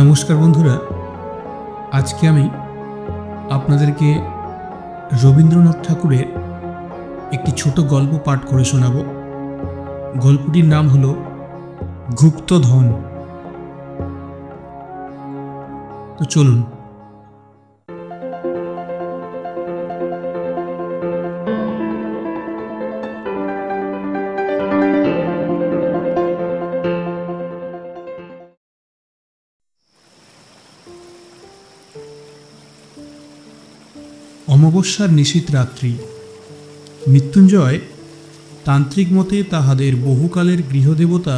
নমস্কার বন্ধুরা, আজকে আমি আপনাদেরকে রবীন্দ্রনাথ ঠাকুরের একটি ছোট গল্প পাঠ করে শোনাব। গল্পটির নাম হলো গুপ্তধন। তো চলুন। অমাবস্যার নিশীথ রাত্রি। মৃত্যুঞ্জয় তান্ত্রিক মতে তাহাদের বহুকালের গৃহদেবতা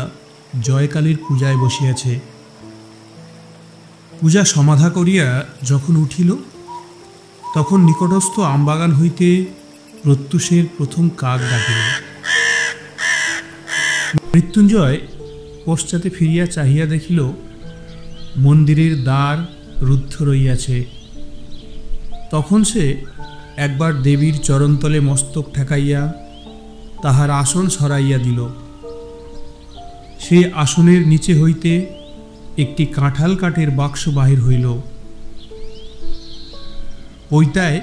জয়কালীর পূজায় বসিয়াছে। পূজা সমাধা করিয়া যখন উঠিল, তখন নিকটস্থ আমবাগান হইতে প্রত্যুষের প্রথম কাক ডাকিল। মৃত্যুঞ্জয় পশ্চাতে ফিরিয়া চাহিয়া দেখিল, মন্দিরের দ্বার রুদ্ধ রইয়াছে। তখন সে একবার দেবীর চরণতলে মস্তক ঠেকাইয়া তাহার আসন সরাইয়া দিল। সে আসনের নিচে হইতে একটি কাঁঠাল কাঠের বাক্স বাহির হইল। পইতায়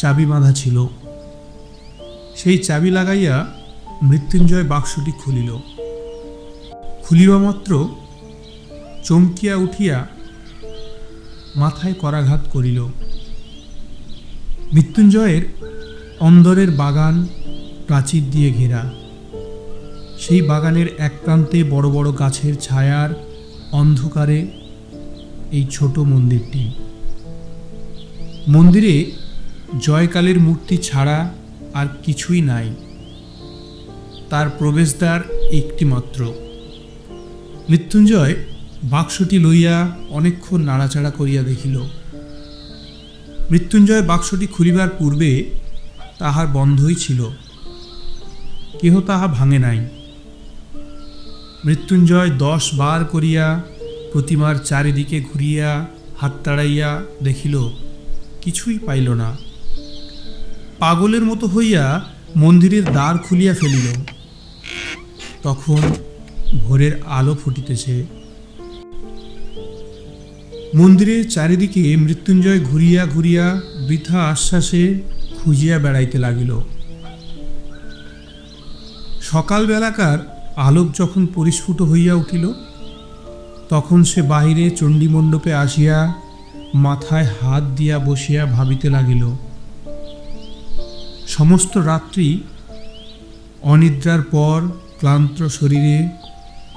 চাবি বাঁধা ছিল। সেই চাবি লাগাইয়া মৃত্যুঞ্জয় বাক্সটি খুলিল। খুলিবা মাত্র চমকিয়া উঠিয়া মাথায় করাঘাত করিল। মৃত্যুঞ্জয়ের অন্দরের বাগান প্রাচীর দিয়ে ঘেরা। সেই বাগানের এক প্রান্তে বড় বড় গাছের ছায়ার অন্ধকারে এই ছোট মন্দিরটি। মন্দিরে জয়কালের মূর্তি ছাড়া আর কিছুই নাই। তার প্রবেশদ্বার একটি মাত্র। মৃত্যুঞ্জয় বাক্সটি লইয়া অনেকক্ষণ নাড়াচাড়া করিয়া দেখিল। মৃত্যুঞ্জয় বাক্সটি খুলিবার পূর্বে তাহার বন্ধই ছিল, কেহ তাহা ভাঙে নাই। মৃত্যুঞ্জয় 10 বার করিয়া প্রতিমার চারিদিকে ঘুরিয়া হাত তাড়াইয়া দেখিল, কিছুই পাইল না। পাগলের মতো হইয়া মন্দিরের দ্বার খুলিয়া ফেলিল। তখন ভোরের আলো ফুটিতেছে। মন্দিরের চারিদিকে মৃত্যুঞ্জয় ঘুরিয়া ঘুরিয়া বৃথা আশ্বাসে খুঁজিয়া বেড়াইতে লাগিল। সকালবেলাকার আলোক যখন পরিস্ফুট হইয়া উঠিল, তখন সে বাহিরে চণ্ডীমণ্ডপে আসিয়া মাথায় হাত দিয়া বসিয়া ভাবিতে লাগিল। সমস্ত রাত্রি অনিদ্রার পর ক্লান্ত শরীরে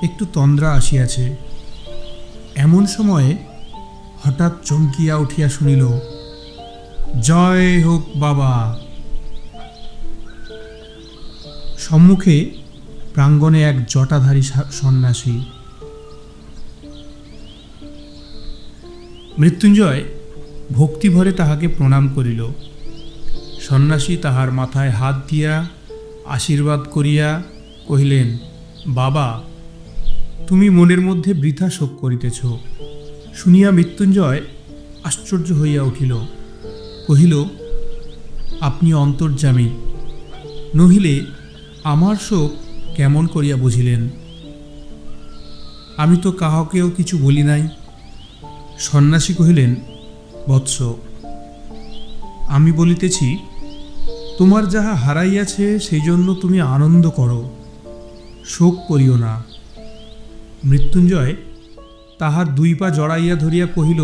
একটু তন্দ্রা আসিয়াছে। এমন সময়ে হঠাৎ চমকিয়া উঠিয়া শুনিল, জয় হোক বাবা। সম্মুখে প্রাঙ্গণে এক জটাধারী সন্ন্যাসী। মৃত্যুঞ্জয় ভক্তিভরে তাহাকে প্রণাম করিল। সন্ন্যাসী তাহার মাথায় হাত দিয়া আশীর্বাদ করিয়া কহিলেন, বাবা, তুমি মনের মধ্যে বৃথা শোক করিতেছ। শুনিয়া মৃত্যুঞ্জয় আশ্চর্য হইয়া উঠিল। কহিল, আপনি অন্তর্যামী, নহিলে আমার শোক কেমন করিয়া বুঝিলেন? আমি তো কাহাকেও কিছু বলি নাই। সন্ন্যাসী কহিলেন, বৎস, আমি বলিতেছি, তোমার যাহা হারাইয়াছে সেই জন্য তুমি আনন্দ করো, শোক করিও না। মৃত্যুঞ্জয় তাহার 2 পা জড়াইয়া ধরিয়া কহিল,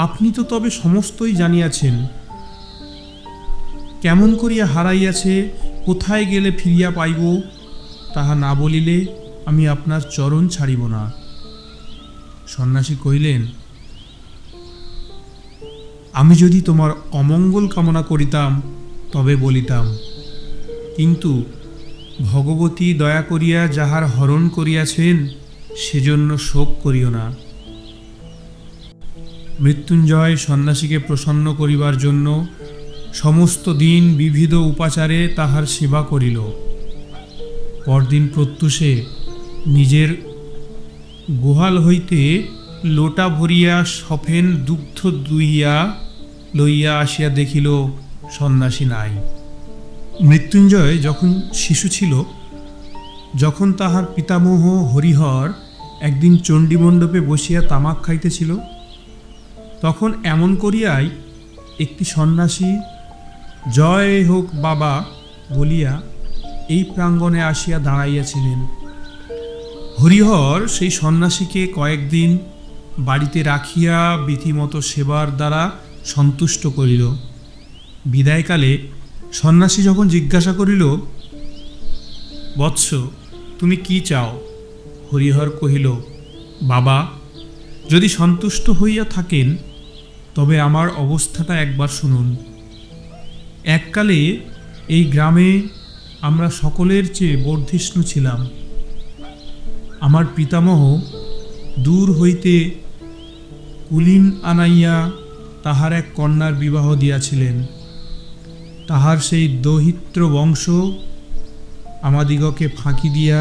আপনি তো তবে সমস্তই জানিয়াছেন। কেমন করিয়া হারাইয়াছে, কোথায় গেলে ফিরিয়া পাইব, তাহা না বলিলে আমি আপনার চরণ ছাড়িব না। সন্ন্যাসী কহিলেন, আমি যদি তোমার অমঙ্গল কামনা করিতাম তবে বলিতাম, কিন্তু ভগবতী দয়া করিয়া যাহার হরণ করিয়াছেন সেজন্য শোক করিও না। মৃত্যুঞ্জয় সন্ন্যাসীকে প্রসন্ন করিবার জন্য সমস্ত দিন বিবিধ উপাচারে তাহার সেবা করিল। পরদিন প্রত্যুষে নিজের গোহাল হইতে লোটা ভরিয়া সফেন দুগ্ধ দুহিয়া লইয়া আসিয়া দেখিল, সন্ন্যাসী নাই। মৃত্যুঞ্জয় যখন শিশু ছিল, যখন তাহার পিতামহ হরিহর একদিন চণ্ডীমণ্ডপে বসিয়া তামাক খাইতেছিল, তখন এমন করিয়াই একটি সন্ন্যাসী জয় হোক বাবা বলিয়া এই প্রাঙ্গণে আসিয়া দাঁড়াইয়াছিলেন। হরিহর সেই সন্ন্যাসীকে কয়েকদিন বাড়িতে রাখিয়া বিধিমতো সেবার দ্বারা সন্তুষ্ট করিল। বিদায়কালে সন্ন্যাসী যখন জিজ্ঞাসা করিল, বৎস, তুমি কি চাও? হরিহর কহিল, বাবা, যদি সন্তুষ্ট হইয়া থাকেন তবে আমার অবস্থাটা একবার শুনুন। এককালে এই গ্রামে আমরা সকলের চেয়ে বর্ধিষ্ণু ছিলাম। আমার পিতামহ দূর হইতে কুলীন আনাইয়া তাহার এক কন্যার বিবাহ দিয়াছিলেন। তাহার সেই দৌহিত্র বংশ আমাদিগকে ফাঁকি দিয়া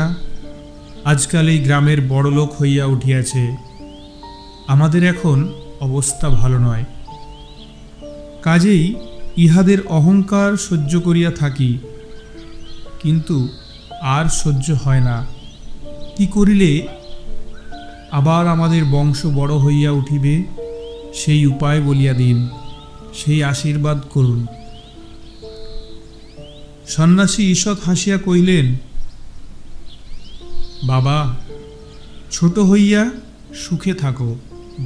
আজকাল এই গ্রামের বড়লোক হইয়া উঠিয়াছে। আমাদের এখন অবস্থা ভালো নয়, কাজেই ইহাদের অহংকার সহ্য করিয়া থাকি, কিন্তু আর সহ্য হয় না। কি করিলে আবার আমাদের বংশ বড় হইয়া উঠিবে সেই উপায় বলিয়া দিন, সেই আশীর্বাদ করুন। সন্ন্যাসী ঈষৎ হাসিয়া কহিলেন, বাবা, ছোট হইয়া সুখে থাকো,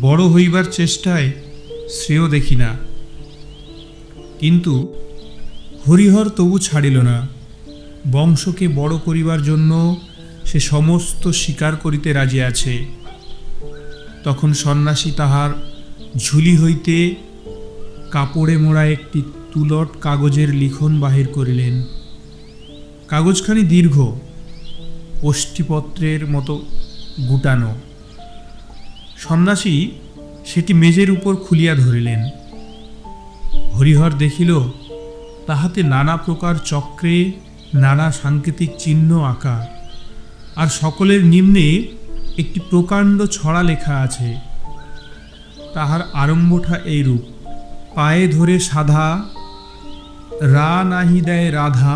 বড় হইবার চেষ্টায় শ্রেয় দেখি না। কিন্তু হরিহর তবু ছাড়িল না। বংশকে বড় করিবার জন্য সে সমস্ত স্বীকার করিতে রাজি আছে। তখন সন্ন্যাসী তাহার ঝুলি হইতে কাপড়ে মোড়া একটি তুলট কাগজের লিখন বাহির করিলেন। কাগজখানি দীর্ঘ, অষ্টিপত্রের মতো গুটানো। সন্ন্যাসী সেটি মেজের উপর খুলিয়া ধরিলেন। হরিহর দেখিল তাহাতে নানা প্রকার চক্রে নানা সাংকেতিক চিহ্ন আঁকা, আর সকলের নিম্নে একটি প্রকাণ্ড ছড়া লেখা আছে। তাহার আরম্ভটা এইরূপ, পায়ে ধরে সাধা, রা নাহি দেয় রাধা,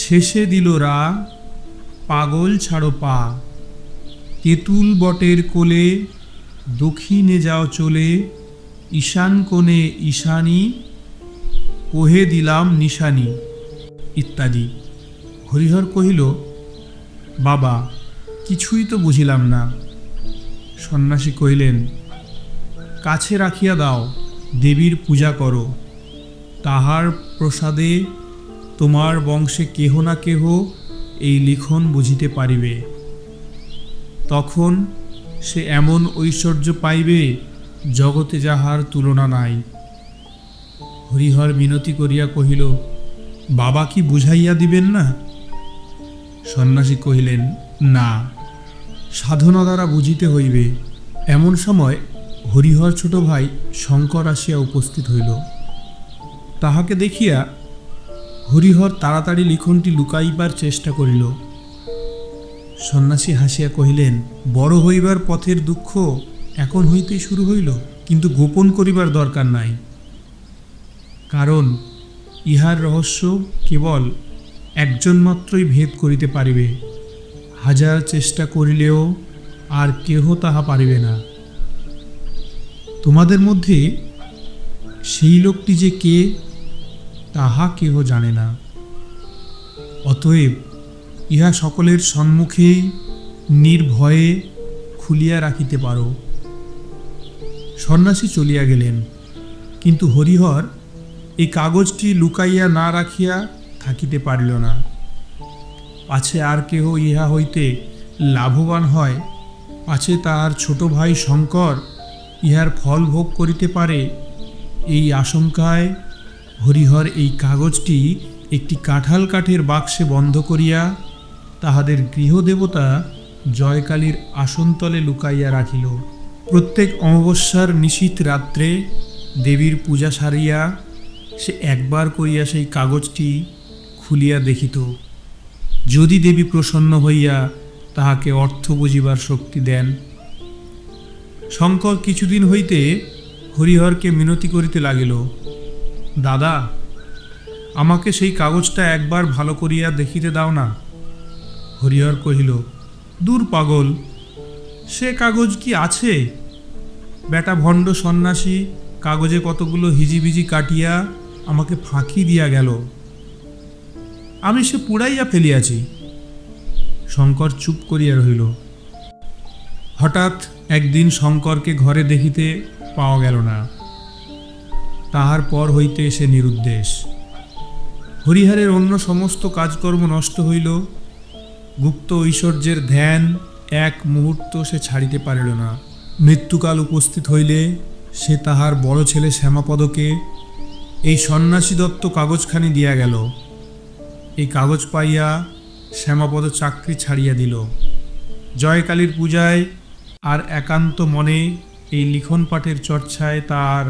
শেষে দিল রা, পাগল ছাড়ো পা, তেঁতুল বটের কোলে, দক্ষিণে যাও চলে, ঈশান কোণে ঈশানী, কোহে দিলাম নিশানি, ইত্যাদি। হরিহর কহিল, বাবা, কিছুই তো বুঝিলাম না। সন্ন্যাসী কহিলেন, কাছে রাখিয়া দাও, দেবীর পূজা করো, তাহার প্রসাদে তোমার বংশে কেহ না কেহ এই লিখন বুঝিতে পারিবে। তখন সে এমন ঐশ্বর্য পাইবে জগতে যাহার তুলনা নাই। হরিহর মিনতি করিয়া কহিল, বাবা কি বুঝাইয়া দিবেন না? সন্ন্যাসী কহিলেন, না, সাধনা দ্বারা বুঝিতে হইবে। এমন সময় হরিহর ছোট ভাই শঙ্কর আসিয়া উপস্থিত হইল। তাহাকে দেখিয়া হরিহর তাড়াতাড়ি লিখনটি লুকাইবার চেষ্টা করিল। সন্ন্যাসী হাসিয়া কহিলেন, বড় হইবার পথের দুঃখ এখন হইতেই শুরু হইল, কিন্তু গোপন করিবার দরকার নাই, কারণ ইহার রহস্য কেবল একজন মাত্রই ভেদ করিতে পারিবে। হাজার চেষ্টা করিলেও আর কেহ তাহা পারিবে না। তোমাদের মধ্যে সেই লোকটি যে কে তাহা কেহ জানে না। অতএব ইহা সকলের সম্মুখেই নির্ভয়ে খুলিয়া রাখিতে পারো। সন্ন্যাসী চলিয়া গেলেন, কিন্তু হরিহর এই কাগজটি লুকাইয়া না রাখিয়া থাকিতে পারিল না। পাছে আর কেহ ইহা হইতে লাভবান হয়, পাছে তাহার ছোট ভাই শঙ্কর ইহার ফল ভোগ করিতে পারে, এই আশঙ্কায় হরিহর এই কাগজটি একটি কাঁঠাল কাঠের বাক্সে বন্ধ করিয়া তাহাদের গৃহদেবতা জয়কালীর আসনতলে লুকাইয়া রাখিল। প্রত্যেক অমাবস্যার নিশীথ রাত্রে দেবীর পূজা সারিয়া সে একবার করিয়া সেই কাগজটি খুলিয়া দেখিত। যদি দেবী প্রসন্ন হইয়া তাহাকে অর্থ বুঝিবার শক্তি দেন। শঙ্কর কিছুদিন হইতে হরিহরকে মিনতি করিতে লাগিল, দাদা, আমাকে সেই কাগজটা একবার ভালো করিয়া দেখিতে দাও না। হরিহর কহিল, দূর পাগল, সে কাগজ কি আছে? বেটা ভণ্ড সন্ন্যাসী কাগজে কতগুলো হিজিবিজি কাটিয়া আমাকে ফাঁকি দিয়া গেল, আমি সে পুড়াইয়া ফেলিয়াছি। শঙ্কর চুপ করিয়া রহিল। হঠাৎ একদিন শঙ্করকে ঘরে দেখিতে পাওয়া গেল না। তাহার পর হইতে সে নিরুদ্দেশ। হরিহরের অন্য সমস্ত কাজকর্ম নষ্ট হইল, গুপ্ত ঐশ্বর্যের ধ্যান এক মুহূর্ত সে ছাড়িতে পারিল না। মৃত্যুকাল উপস্থিত হইলে সে তাহার বড় ছেলে শ্যামাপদকে এই সন্ন্যাসী দত্ত কাগজখানি দিয়া গেল। এই কাগজ পাইয়া শ্যামাপদ চাকরি ছাড়িয়া দিল। জয়কালীর পূজায় আর একান্ত মনে এই লিখন পাঠের চর্চায় তার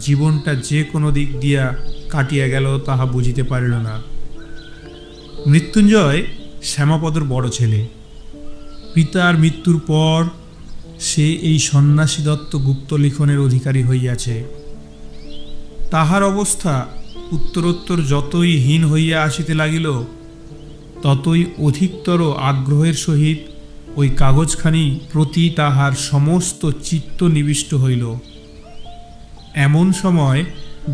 জীবনটা যে কোনো দিক দিয়া কাটিয়া গেল তাহা বুঝিতে পারিল না। মৃত্যুঞ্জয় শ্যামাপদর বড় ছেলে। পিতার মৃত্যুর পর সে এই সন্ন্যাসী দত্ত গুপ্ত লিখনের অধিকারী হইয়াছে। তাহার অবস্থা উত্তরোত্তর যতই হীন হইয়া আসিতে লাগিল, ততই অধিকতর আগ্রহের সহিত ওই কাগজখানি প্রতি তাহার সমস্ত চিত্ত নিবিষ্ট হইল। এমন সময়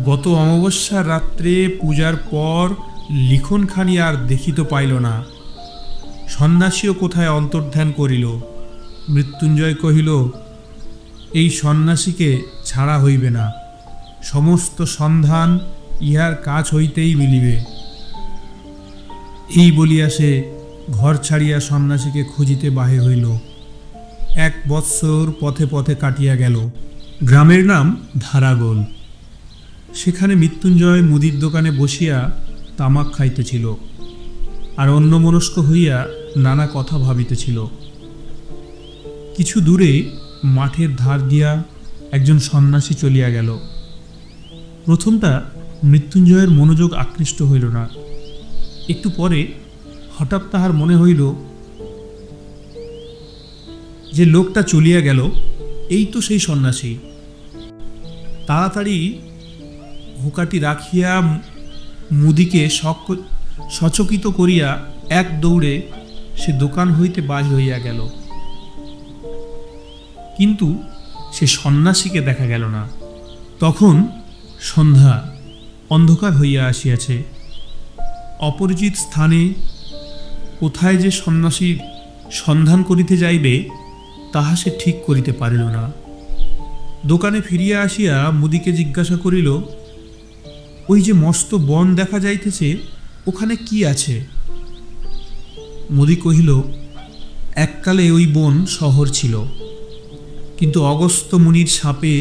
গত অমাবস্যার রাত্রে পূজার পর লিখনখানি আর দেখিতে পাইল না। সন্ন্যাসীও কোথায় অন্তর্ধান করিল। মৃত্যুঞ্জয় কহিল, এই সন্ন্যাসীকে ছাড়া হইবে না, সমস্ত সন্ধান ইহার কাজ হইতেই মিলিবে। এই বলিয়া সে ঘর ছাড়িয়া সন্ন্যাসীকে খুঁজিতে বাহির হইল। 1 বৎসর পথে পথে কাটিয়া গেল। গ্রামের নাম ধারাগোল। সেখানে মৃত্যুঞ্জয় মুদির দোকানে বসিয়া তামাক খাইতেছিল আর অন্যমনস্ক হইয়া নানা কথা ভাবিতেছিল। কিছু দূরে মাঠের ধার দিয়া একজন সন্ন্যাসী চলিয়া গেল। প্রথমটা মৃত্যুঞ্জয়ের মনোযোগ আকৃষ্ট হইল না। একটু পরে হঠাৎ তাহার মনে হইল যে লোকটা চলিয়া গেল, এই তো সেই সন্ন্যাসী। তাড়াতাড়ি হুকাটি রাখিয়া মুদিকে সচকিত করিয়া এক দৌড়ে সে দোকান হইতে বাহির হইয়া গেল। কিন্তু সে সন্ন্যাসীকে দেখা গেল না। তখন সন্ধ্যা, অন্ধকার হইয়া আসিয়াছে। অপরিচিত স্থানে কোথায় যে সন্ন্যাসীর সন্ধান করিতে যাইবে তাহা সে ঠিক করিতে পারিল না। দোকানে ফিরিয়া আসিয়া মুদিকে জিজ্ঞাসা করিল, ওই যে মস্ত বন দেখা যাইতেছে, ওখানে কি আছে? মুদি কহিল, এককালে ওই বন শহর ছিল, কিন্তু অগস্ত্য মুনির শাপে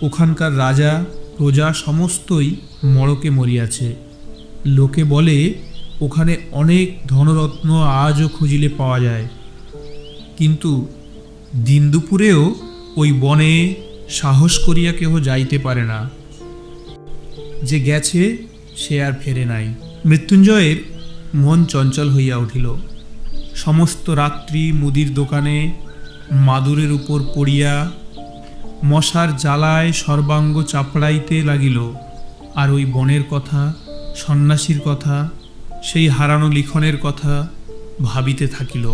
ওখানকার রাজা প্রজা সমস্তই মড়কে মরিয়াছে। লোকে বলে ওখানে অনেক ধনরত্ন আজও খুঁজিলে পাওয়া যায়, কিন্তু দিন দুপুরেও ওই বনে সাহস করিয়া কেহ যাইতে পারে না। যে গেছে সে আর ফেরে নাই। মৃত্যুঞ্জয়ের মন চঞ্চল হইয়া উঠিল। সমস্ত রাত্রি মুদির দোকানে মাদুরের উপর পড়িয়া মশার জ্বালায় সর্বাঙ্গ চাপড়াইতে লাগিল। আর ওই বনের কথা, সন্ন্যাসীর কথা, সেই হারানো লিখনের কথা ভাবিতে থাকিল।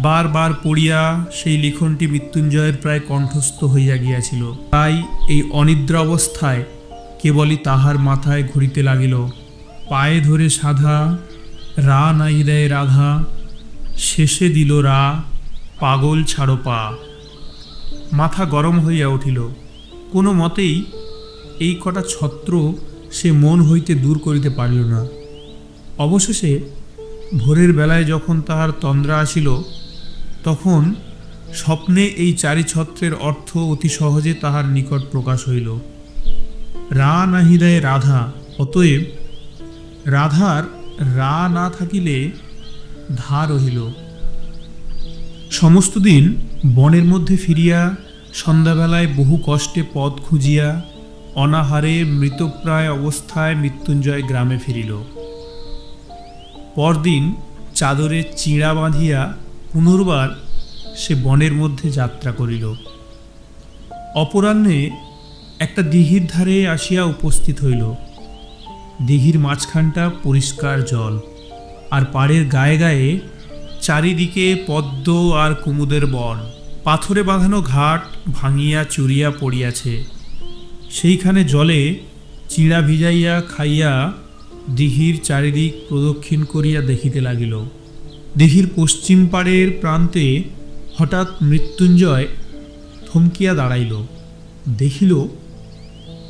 বারবার পড়িয়া সেই লিখনটি মৃত্যুঞ্জয়ের প্রায় কণ্ঠস্থ হইয়া গিয়াছিল। তাই এই অনিদ্রা অবস্থায় কেবলই তাহার মাথায় ঘুরিতে লাগিল, পায়ে ধরে সাধা, রা নাই দেয় রাধা, শেষে দিল রা, পাগল ছাড়ো পা। মাথা গরম হইয়া উঠিল। কোনো মতেই এই কটা ছত্র সে মন হইতে দূর করিতে পারিল না। অবশেষে ভোরের বেলায় যখন তাহার তন্দ্রা আসিল, তখন স্বপ্নে এই 4 ছত্রের অর্থ অতি সহজে তাহার নিকট প্রকাশ হইল। রা নাহি দেয় রাধা, অতএব রাধার রা না থাকিলে ধা রহিল। সমস্ত দিন বনের মধ্যে ফিরিয়া সন্ধ্যাবেলায় বহু কষ্টে পথ খুঁজিয়া অনাহারে মৃতপ্রায় অবস্থায় মৃত্যুঞ্জয় গ্রামে ফিরিল। পরদিন চাদরে চিঁড়া বাঁধিয়া পুনর্বার সে বনের মধ্যে যাত্রা করিল। অপরাহ্নে একটা দিঘির ধারে আসিয়া উপস্থিত হইল। দিঘির মাঝখানটা পরিষ্কার জল, আর পাড়ের গায়ে গায়ে চারিদিকে পদ্ম আর কুমুদের বন, পাথরে বাঁধানো ঘাট ভাঙিয়া চুরিয়া পড়িয়াছে। সেইখানে জলে চিড়া ভিজাইয়া খাইয়া দিঘির চারিদিক প্রদক্ষিণ করিয়া দেখিতে লাগিল। দিঘির পশ্চিম পাড়ের প্রান্তে হঠাৎ মৃত্যুঞ্জয় থমকিয়া দাঁড়াইল। দেখিল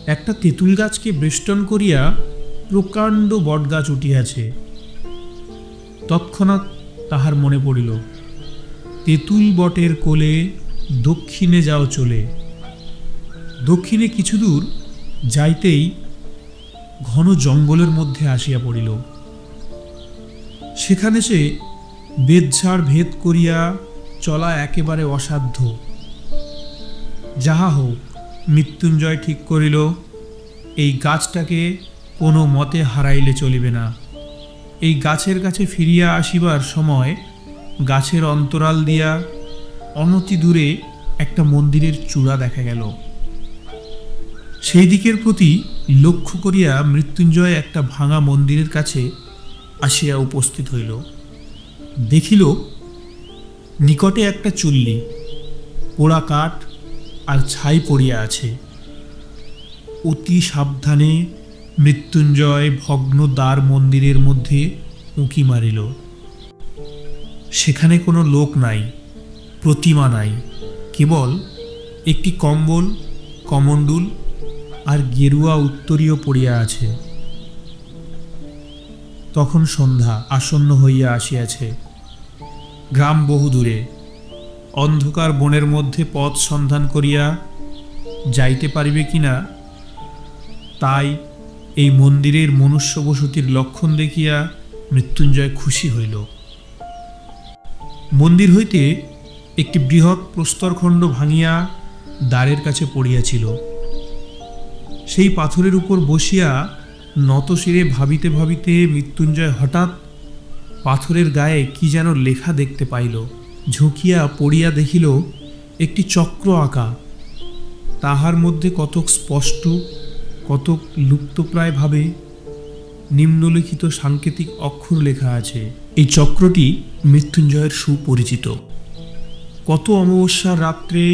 একটা তেঁতুল গাছকে বেষ্টন করিয়া প্রকাণ্ড বটগাছ উঠিয়াছে। তৎক্ষণাৎ তাহার মনে পড়িল, তেঁতুল বটের কোলে দক্ষিণে যাও চলে। দক্ষিণে কিছু দূর যাইতেই ঘন জঙ্গলের মধ্যে আসিয়া পড়িল। সেখানে সে বেতঝাড় ভেদ করিয়া চলা একেবারে অসাধ্য। যাহা হোক, মৃত্যুঞ্জয় ঠিক করিল এই গাছটাকে কোনো মতে হারাইলে চলিবে না। এই গাছের কাছে ফিরিয়া আসিবার সময় গাছের অন্তরাল দিয়া অনতি দূরে একটা মন্দিরের চূড়া দেখা গেল। সেই দিকের প্রতি লক্ষ্য করিয়া মৃত্যুঞ্জয় একটা ভাঙা মন্দিরের কাছে আসিয়া উপস্থিত হইল। দেখিল নিকটে একটা চুল্লি, পোড়া কাঠ আর ছাই পড়িয়া আছে। অতি সাবধানে মৃত্যুঞ্জয় ভগ্ন দ্বার মন্দিরের মধ্যে উঁকি মারিল। সেখানে কোনো লোক নাই, প্রতিমা নাই, কেবল একটি কম্বল, কমণ্ডুল আর গেরুয়া উত্তরীয় পড়িয়া আছে। তখন সন্ধ্যা আসন্ন হইয়া আসিয়াছে। গ্রাম বহু দূরে। অন্ধকার বনের মধ্যে পথ সন্ধান করিয়া যাইতে পারিবে কিনা তাই এই মন্দিরের মনুষ্য বসতির লক্ষণ দেখিয়া মৃত্যুঞ্জয় খুশি হইল। মন্দির হইতে একটি বৃহৎ প্রস্তরখণ্ড ভাঙিয়া দ্বারের কাছে পড়িয়াছিল। সেই পাথরের উপর বসিয়া নতশিরে ভাবিতে ভাবিতে মৃত্যুঞ্জয় হঠাৎ পাথরের গায়ে কি যেন লেখা দেখতে পাইল। ঝুঁকিয়া পড়িয়া দেখিল একটি চক্র আঁকা। তাহার মধ্যে কতক স্পষ্ট, কতক লুপ্তপ্রায় ভাবে নিম্নলিখিত সাংকেতিক অক্ষর লেখা আছে। এই চক্রটি মৃত্যুঞ্জয়ের সুপরিচিত। কত অমাবস্যার রাত্রে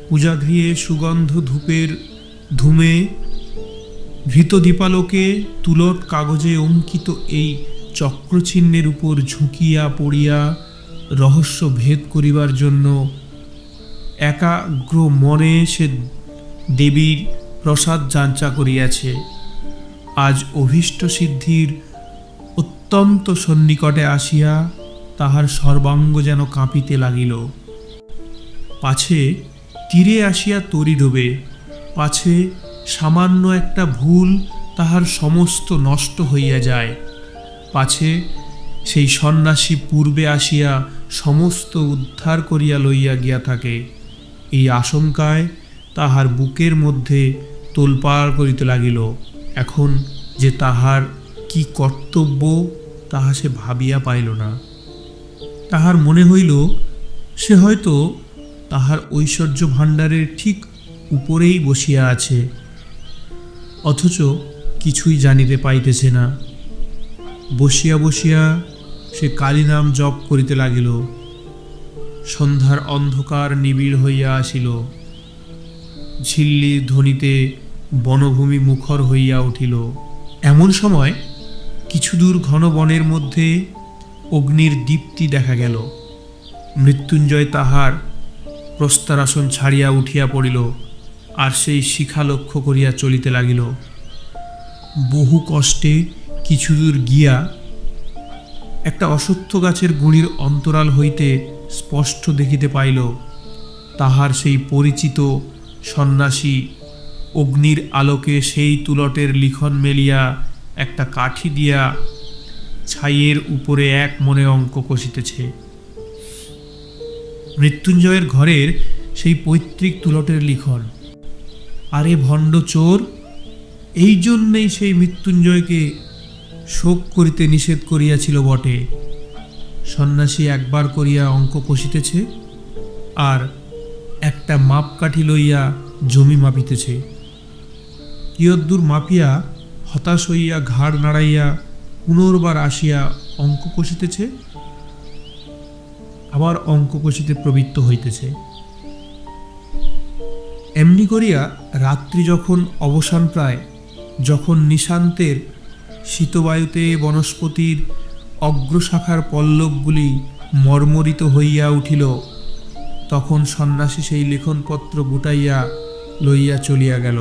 পূজাগৃহে সুগন্ধ ধূপের ধূমে ভীত দীপালোকে তুলট কাগজে অঙ্কিত এই চক্রচিহ্নের উপর ঝুঁকিয়া পড়িয়া রহস্য ভেদ করিবার জন্য একাগ্র মনে সে দেবীর প্রসাদ যাঞ্চা করিয়াছে। আজ অভীষ্ট সিদ্ধির অত্যন্ত সন্নিকটে আসিয়া তাহার সর্বাঙ্গ যেন কাঁপিতে লাগিল। পাছে তীরে আসিয়া তরি ডোবে, পাছে সামান্য একটা ভুল তাহার সমস্ত নষ্ট হইয়া যায়, পাছে সেই সন্ন্যাসী পূর্বে আসিয়া সমস্ত উদ্ধার করিয়া লইয়া গিয়া থাকে। এই আশঙ্কায় তাহার বুকের মধ্যে তোলপাড় করিতে লাগিল। এখন যে তাহার কি কর্তব্য তাহা সে ভাবিয়া পাইল না। তাহার মনে হইল সে হয়তো তাহার ঐশ্বর্য ভাণ্ডারের ঠিক উপরেই বসিয়া আছে, অথচ কিছুই জানিতে পাইতেছে না। বসিয়া বসিয়া সে কালী নাম জপ করিতে লাগিল। সন্ধ্যার অন্ধকার নিবিড় হইয়া আসিল। ঝিল্লির ধ্বনিতে বনভূমি মুখর হইয়া উঠিল। এমন সময় কিছু দূর ঘন বনের মধ্যে অগ্নির দীপ্তি দেখা গেল। মৃত্যুঞ্জয় তাহার প্রস্তরাসন ছাড়িয়া উঠিয়া পড়িল আর সেই শিখা লক্ষ্য করিয়া চলিতে লাগিল। বহু কষ্টে কিছু দূর গিয়া একটা অশ্বত্থ গাছের গুঁড়ির অন্তরাল হইতে স্পষ্ট দেখিতে পাইল তাহার সেই পরিচিত সন্ন্যাসী অগ্নির আলোকে সেই তুলটের লিখন মেলিয়া একটা কাঠি দিয়া ছাইয়ের উপরে এক মনে অঙ্ক কষিতেছে। মৃত্যুঞ্জয়ের ঘরের সেই পৈতৃক তুলটের লিখন। আরে ভণ্ড চোর! এই জন্যেই সেই মৃত্যুঞ্জয়কে শোক করিতে নিষেধ করিয়াছিল বটে। সন্ন্যাসী একবার করিয়া অঙ্ক কষিতেছে আর একটা মাপকাঠি লইয়া জমি মাপিতেছে। কিয়দ্দূর মাপিয়া হতাশ হইয়া ঘাড় নাড়াইয়া পুনর্বার আসিয়া অঙ্ক কষিতেছে। আবার অঙ্ক কষিতে প্রবৃত্ত হইতেছে। এমনি করিয়া রাত্রি যখন অবসান প্রায়, যখন নিশান্তের শীতবায়ুতে বনস্পতির অগ্রশাখার পল্লবগুলি মর্মরিত হইয়া উঠিল, তখন সন্ন্যাসী সেই লেখনপত্র গুটাইয়া লইয়া চলিয়া গেল।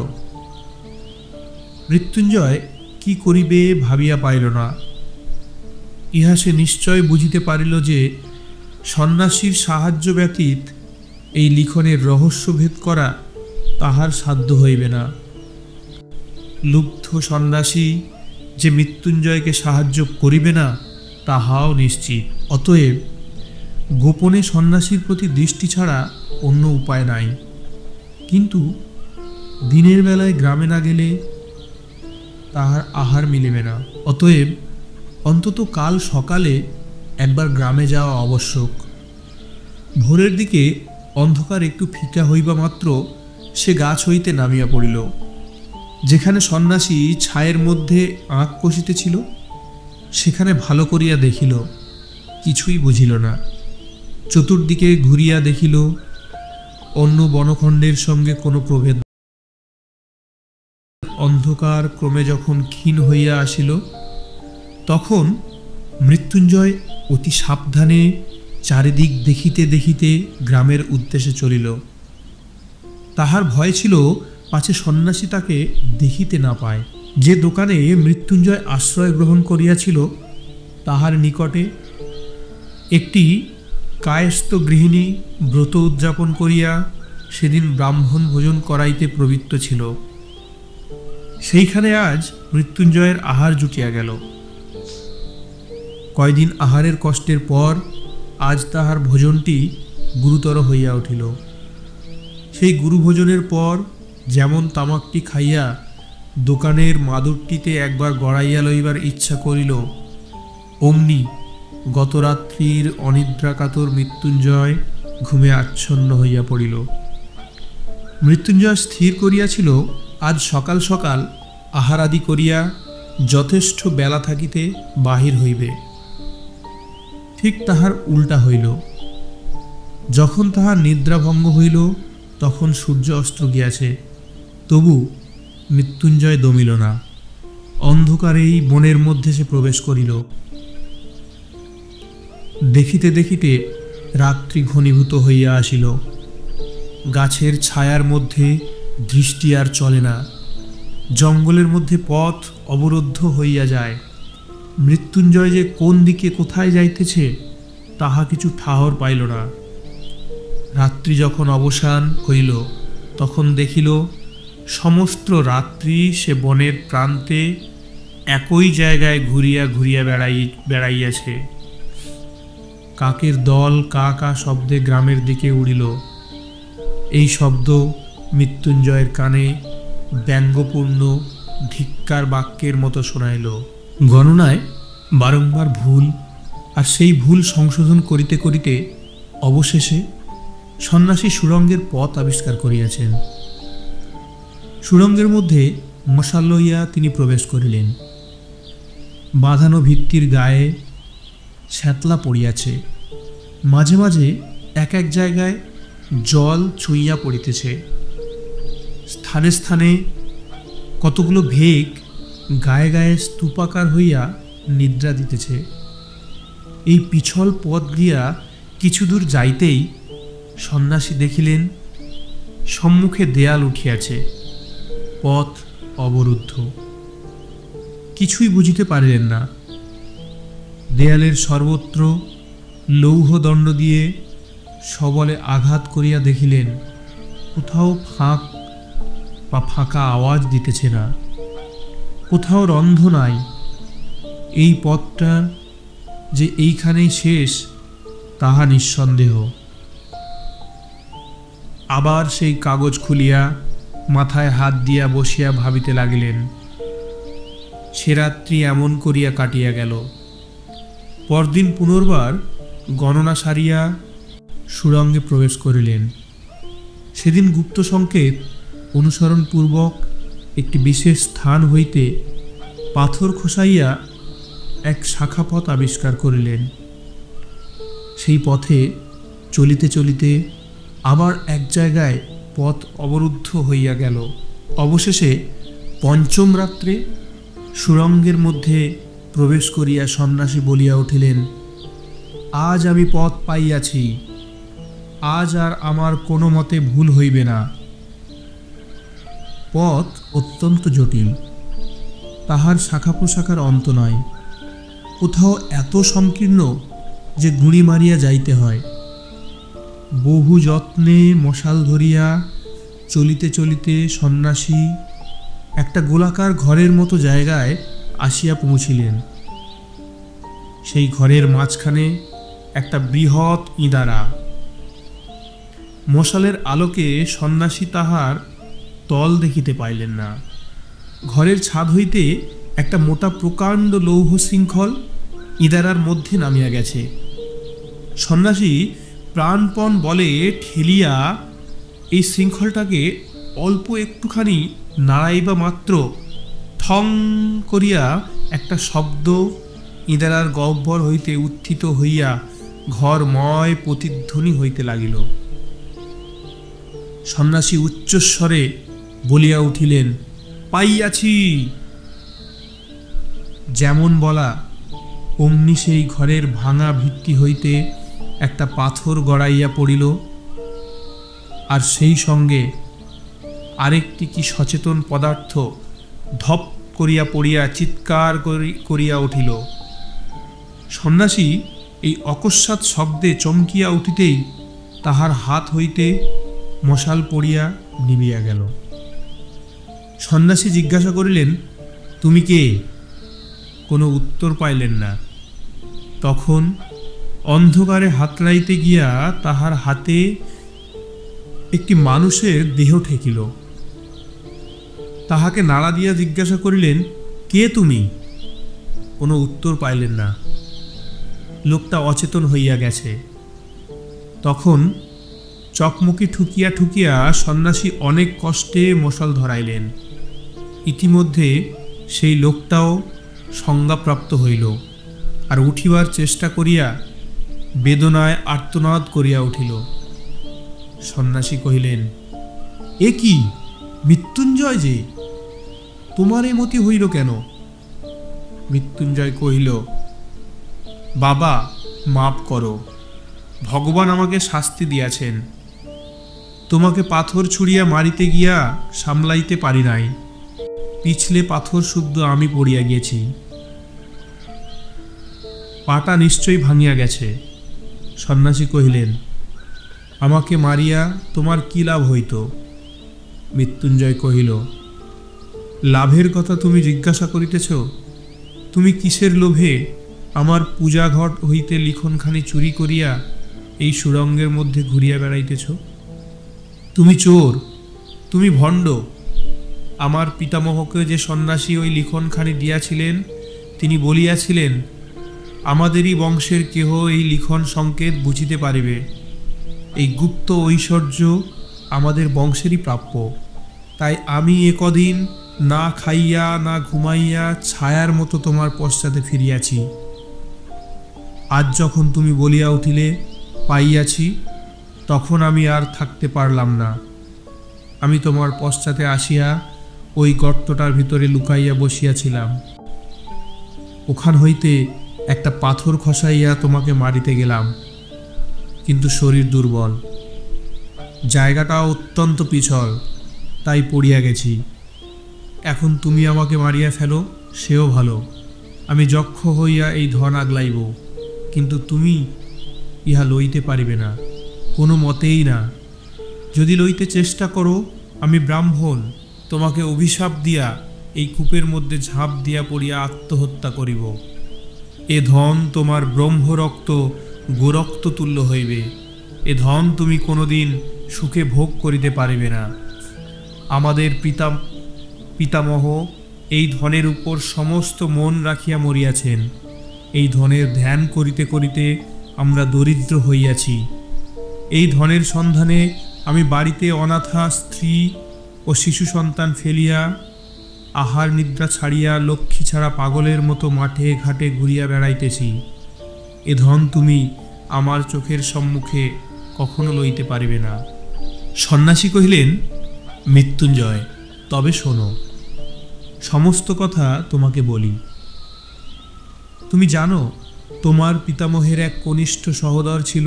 মৃত্যুঞ্জয় কি করিবে ভাবিয়া পাইল না। ইহা সে নিশ্চয় বুঝিতে পারিল যে সন্ন্যাসীর সাহায্য ব্যতীত এই লিখনের রহস্যভেদ করা তাহার সাধ্য হইবে না। লুব্ধ সন্ন্যাসী যে মৃত্যুঞ্জয়কে সাহায্য করিবে না তাহাও নিশ্চিত। অতএব গোপনে সন্ন্যাসীর প্রতি দৃষ্টি ছাড়া অন্য উপায় নাই। কিন্তু দিনের বেলায় গ্রামে না গেলে তাহার আহার মিলিবে না। অতএব অন্তত কাল সকালে একবার গ্রামে যাওয়া আবশ্যক। ভোরের দিকে অন্ধকার একটু ফিকা হইবা মাত্র সে গাছ হইতে নামিয়া পড়িল। যেখানে সন্ন্যাসী ছায়ের মধ্যে আঁক কষিতেছিল সেখানে ভালো করিয়া দেখিল, কিছুই বুঝিল না। চতুর্দিকে ঘুরিয়া দেখিল, অন্য বনখণ্ডের সঙ্গে কোনো প্রভেদ। অন্ধকার ক্রমে যখন ক্ষীণ হইয়া আসিল, তখন মৃত্যুঞ্জয় অতি সাবধানে চারিদিক দেখিতে দেখিতে গ্রামের উদ্দেশ্যে চলিল। তাহার ভয় ছিল পাছে সন্ন্যাসী তাকে দেখিতে না পায়। যে দোকানে মৃত্যুঞ্জয় আশ্রয় গ্রহণ করিয়াছিল তাহার নিকটে একটি কায়স্থ গৃহিণী ব্রত উদযাপন করিয়া সেদিন ব্রাহ্মণ ভোজন করাইতে প্রবৃত্ত ছিল। সেইখানে আজ মৃত্যুঞ্জয়ের আহার জুটিয়া গেল। কয়দিন আহারের কষ্টের পর আজ তাহার ভোজনটি গুরুতর হইয়া উঠিল। সেই গুরুভোজনের পর যেমন তামাকটি খাইয়া দোকানের মাদুরটিতে একবার গড়াইয়া লইবার ইচ্ছা করিল, অমনি গতরাত্রির অনিদ্রাকাতর মৃত্যুঞ্জয় ঘুমে আচ্ছন্ন হইয়া পড়িল। মৃত্যুঞ্জয় স্থির করিয়াছিল আজ সকাল সকাল আহারাদি করিয়া যথেষ্ট বেলা থাকিতে বাহির হইবে। ঠিক তাহার উল্টা হইল। যখন তাহার নিদ্রাভঙ্গ হইল তখন সূর্য অস্ত গিয়াছে, তবু মৃত্যুঞ্জয় দমিল না। অন্ধকারেই বনের মধ্যে সে প্রবেশ করিল। দেখিতে দেখিতে রাত্রি ঘনীভূত হইয়া আসিল। গাছের ছায়ার মধ্যে দৃষ্টি আর চলে না। জঙ্গলের মধ্যে পথ অবরুদ্ধ হইয়া যায়। মৃত্যুঞ্জয় যে কোন দিকে কোথায় যাইতেছে তাহা কিছু ঠাহর পাইল না। রাত্রি যখন অবসান হইল তখন দেখিল সমস্ত রাত্রি সে বনের প্রান্তে একই জায়গায় ঘুরিয়া ঘুরিয়া বেড়াইয়াছে। কাকের দল কা কা শব্দে গ্রামের দিকে উড়িল। এই শব্দ মৃত্যুঞ্জয়ের কানে ব্যঙ্গপূর্ণ ধিক্কার বাক্যের মতো শোনাইল। গণনায় বারংবার ভুল, আর সেই ভুল সংশোধন করিতে করিতে অবশেষে সন্ন্যাসী সুড়ঙ্গের পথ আবিষ্কার করিয়াছেন। সুড়ঙ্গের মধ্যে মশাল লইয়া তিনি প্রবেশ করিলেন। বাঁধানো ভিত্তির গায়ে শ্যাতলা পড়িয়াছে। মাঝে মাঝে এক এক জায়গায় জল ছুঁইয়া পড়িতেছে। স্থানে স্থানে কতগুলো ভেগ গায়ে গায়ে স্তূপাকার হইয়া নিদ্রা দিতেছে। এই পিছল পথ দিয়া কিছু দূর যাইতেই সন্ন্যাসী দেখিলেন সম্মুখে দেয়াল উঠিয়াছে, পথ অবরুদ্ধ। কিছুই বুঝিতে পারিলেন না। দেয়ালের সর্বত্র লৌহদণ্ড দিয়ে সবলে আঘাত করিয়া দেখিলেন কোথাও ফাঁক বা ফাঁকা আওয়াজ দিতেছে না, কোথাও রন্ধ নাই। এই পথটা যে এইখানেই শেষ তাহা নিঃসন্দেহ। আবার সেই কাগজ খুলিয়া মাথায় হাত দিয়া বসিয়া ভাবিতে লাগিলেন। সে রাত্রি এমন করিয়া কাটিয়া গেল। পরদিন পুনর্বার গণনা সারিয়া সুড়ঙ্গে প্রবেশ করিলেন। সেদিন গুপ্ত সংকেত অনুসরণপূর্বক একটি বিশেষ স্থান হইতে পাথর খসাইয়া এক শাখাপথ আবিষ্কার করিলেন। সেই পথে চলিতে চলিতে আবার এক জায়গায় পথ অবরুদ্ধ হইয়া গেল। অবশেষে পঞ্চম রাত্রে সুড়ঙ্গের মধ্যে প্রবেশ করিয়া সন্ন্যাসী বলিয়া উঠিলেন, আজ আমি পথ পাইয়াছি, আজ আর আমার কোনো মতে ভুল হইবে না। পথ অত্যন্ত জটিল, তাহার শাখা প্রশাখার অন্ত নাই। কোথাও এত সংকীর্ণ যে গুঁড়ি মারিয়া যাইতে হয়। বহু যত্নে মশাল ধরিয়া চলিতে চলিতে সন্ন্যাসী একটা গোলাকার ঘরের মতো জায়গায় আসিয়া পৌঁছিলেন। সেই ঘরের মাঝখানে একটা বৃহৎ ইঁদারা। মশালের আলোকে সন্ন্যাসী তাহার তল দেখিতে পাইলেন না। ঘরের ছাদ হইতে একটা মোটা প্রকাণ্ড লৌহ শৃঙ্খল ইঁদারার মধ্যে নামিয়া গেছে। সন্ন্যাসী প্রাণপণ বলে ঠেলিয়া এই শৃঙ্খলটাকে অল্প একটুখানি নাড়াইবা মাত্র ঠং করিয়া একটা শব্দ ইঁদারার গহ্বর হইতে উত্থিত হইয়া ঘরময় প্রতিধ্বনি হইতে লাগিল। সন্ন্যাসী উচ্চস্বরে বলিয়া উঠিলেন, পাইয়াছি। যেমন বলা অমনি সেই ঘরের ভাঙা ভিত্তি হইতে একটা পাথর গড়াইয়া পড়িল, আর সেই সঙ্গে আরেকটি কি সচেতন পদার্থ ধপ করিয়া পড়িয়া চিৎকার করিয়া উঠিল। সন্ন্যাসী এই অকস্মাৎ শব্দে চমকিয়া উঠিতেই তাহার হাত হইতে মশাল পড়িয়া নিবিয়া গেল। সন্ন্যাসী জিজ্ঞাসা করিলেন, তুমি কে? কোনো উত্তর পাইলেন না। তখন অন্ধকারে হাতড়াইতে গিয়া তাহার হাতে একটি মানুষের দেহ ঠেকিল। তাহাকে নাড়া দিয়া জিজ্ঞাসা করিলেন, কে তুমি? কোনো উত্তর পাইলেন না। লোকটা অচেতন হইয়া গেছে। তখন চকমকি ঠুকিয়া ঠুকিয়া সন্ন্যাসী অনেক কষ্টে মশাল ধরাইলেন। ইতিমধ্যে সেই লোকটাও সংজ্ঞাপ্রাপ্ত হইল, আর উঠিবার চেষ্টা করিয়া বেদনায় আর্তনাদ করিয়া উঠিল। সন্ন্যাসী কহিলেন, এ কি মৃত্যুঞ্জয় যে, তোমার এ মতি হইল কেন? মৃত্যুঞ্জয় কহিল, বাবা মাপ করো, ভগবান আমাকে শাস্তি দিয়াছেন। তোমাকে পাথর ছুঁড়িয়া মারিতে গিয়া সামলাইতে পারি নাই, পিছলে পাথর শুদ্ধ আমি পড়িয়া গিয়েছি। পাটা নিশ্চয়ই ভাঙিয়া গেছে। সন্ন্যাসী কহিলেন, আমাকে মারিয়া তোমার কি লাভ হইত? মৃত্যুঞ্জয় কহিল, লাভের কথা তুমি জিজ্ঞাসা করিতেছ? তুমি কিসের লোভে আমার পূজাঘট হইতে লিখনখানি চুরি করিয়া এই সুড়ঙ্গের মধ্যে ঘুরিয়া বেড়াইতেছ? তুমি চোর, তুমি ভণ্ড। আমার পিতামহকে যে সন্ন্যাসী ওই লিখনখানি দিয়াছিলেন, তিনি বলিয়াছিলেন, আমাদেরই বংশের কেহ এই লিখন সংকেত বুঝিতে পারিবে। এই গুপ্ত ঐশ্বর্য আমাদের বংশেরই প্রাপ্য। তাই আমি একদিন না খাইয়া না ঘুমাইয়া ছায়ার মতো তোমার পশ্চাতে ফিরিয়াছি। আজ যখন তুমি বলিয়া উঠিলে পাইয়াছি, তখন আমি আর থাকতে পারলাম না। আমি তোমার পশ্চাতে আসিয়া ওই গর্তটার ভিতরে লুকাইয়া বসিয়াছিলাম। ওখান হইতে একটা পাথর খসাইয়া তোমাকে মারিতে গেলাম, কিন্তু শরীর দুর্বল, জায়গাটা অত্যন্ত পিছল, তাই পড়িয়া গেছি। এখন তুমি আমাকে মারিয়া ফেলো, সেও ভালো, আমি যক্ষ হইয়া এই ধন আগলাইব, কিন্তু তুমি ইহা লইতে পারিবে না, কোনো মতেই না। যদি লইতে চেষ্টা করো, আমি ব্রাহ্মণ, তোমাকে অভিশাপ দিয়া এই কূপের মধ্যে ঝাঁপ দিয়া পড়িয়া আত্মহত্যা করিব। এ ধন তোমার ব্রহ্মরক্ত গোরক্ত তুল্য হইবে। এ ধন তুমি কোনোদিন সুখে ভোগ করিতে পারিবে না। আমাদের পিতামহ এই ধনের উপর সমস্ত মন রাখিয়া মরিয়াছেন। এই ধনের ধ্যান করিতে করিতে আমরা দরিদ্র হইয়াছি। এই ধনের সন্ধানে আমি বাড়িতে অনাথা স্ত্রী ও শিশু সন্তান ফেলিয়া আহার নিদ্রা ছাড়িয়া লক্ষ্মী ছাড়া পাগলের মতো মাঠে ঘাটে ঘুরিয়া বেড়াইতেছি। এ ধন তুমি আমার চোখের সম্মুখে কখনো লইতে পারিবে না। সন্ন্যাসী কহিলেন, মৃত্যুঞ্জয়, তবে শোনো, সমস্ত কথা তোমাকে বলি। তুমি জানো তোমার পিতামহের এক কনিষ্ঠ সহোদর ছিল,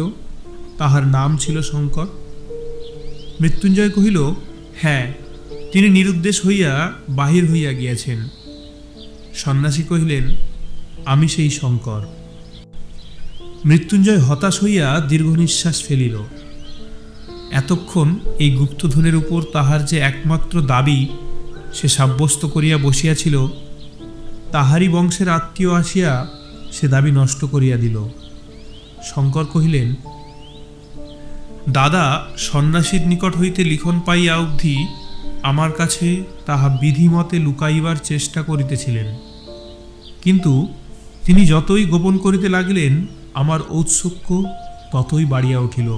তাহার নাম ছিল শঙ্কর। মৃত্যুঞ্জয় কহিল, হ্যাঁ, তিনি নিরুদ্দেশ হইয়া বাহির হইয়া গিয়াছেন। সন্ন্যাসী কহিলেন, আমি সেই শঙ্কর। মৃত্যুঞ্জয় হতাশ হইয়া দীর্ঘ নিঃশ্বাস ফেলিল। এতক্ষণ এই গুপ্তধনের উপর তাহার যে একমাত্র দাবি সে সাব্যস্ত করিয়া বসিয়াছিল, তাহারই বংশের আত্মীয় আসিয়া সে দাবি নষ্ট করিয়া দিল। শঙ্কর কহিলেন, দাদা সন্ন্যাসীর নিকট হইতে লিখন পাইয়া অবধি আমার কাছে তাহা বিধিমতে লুকাইবার চেষ্টা করিতেছিলেন, কিন্তু তিনি যতই গোপন করিতে লাগিলেন আমার ঔৎসুক্য ততই বাড়িয়া উঠিল।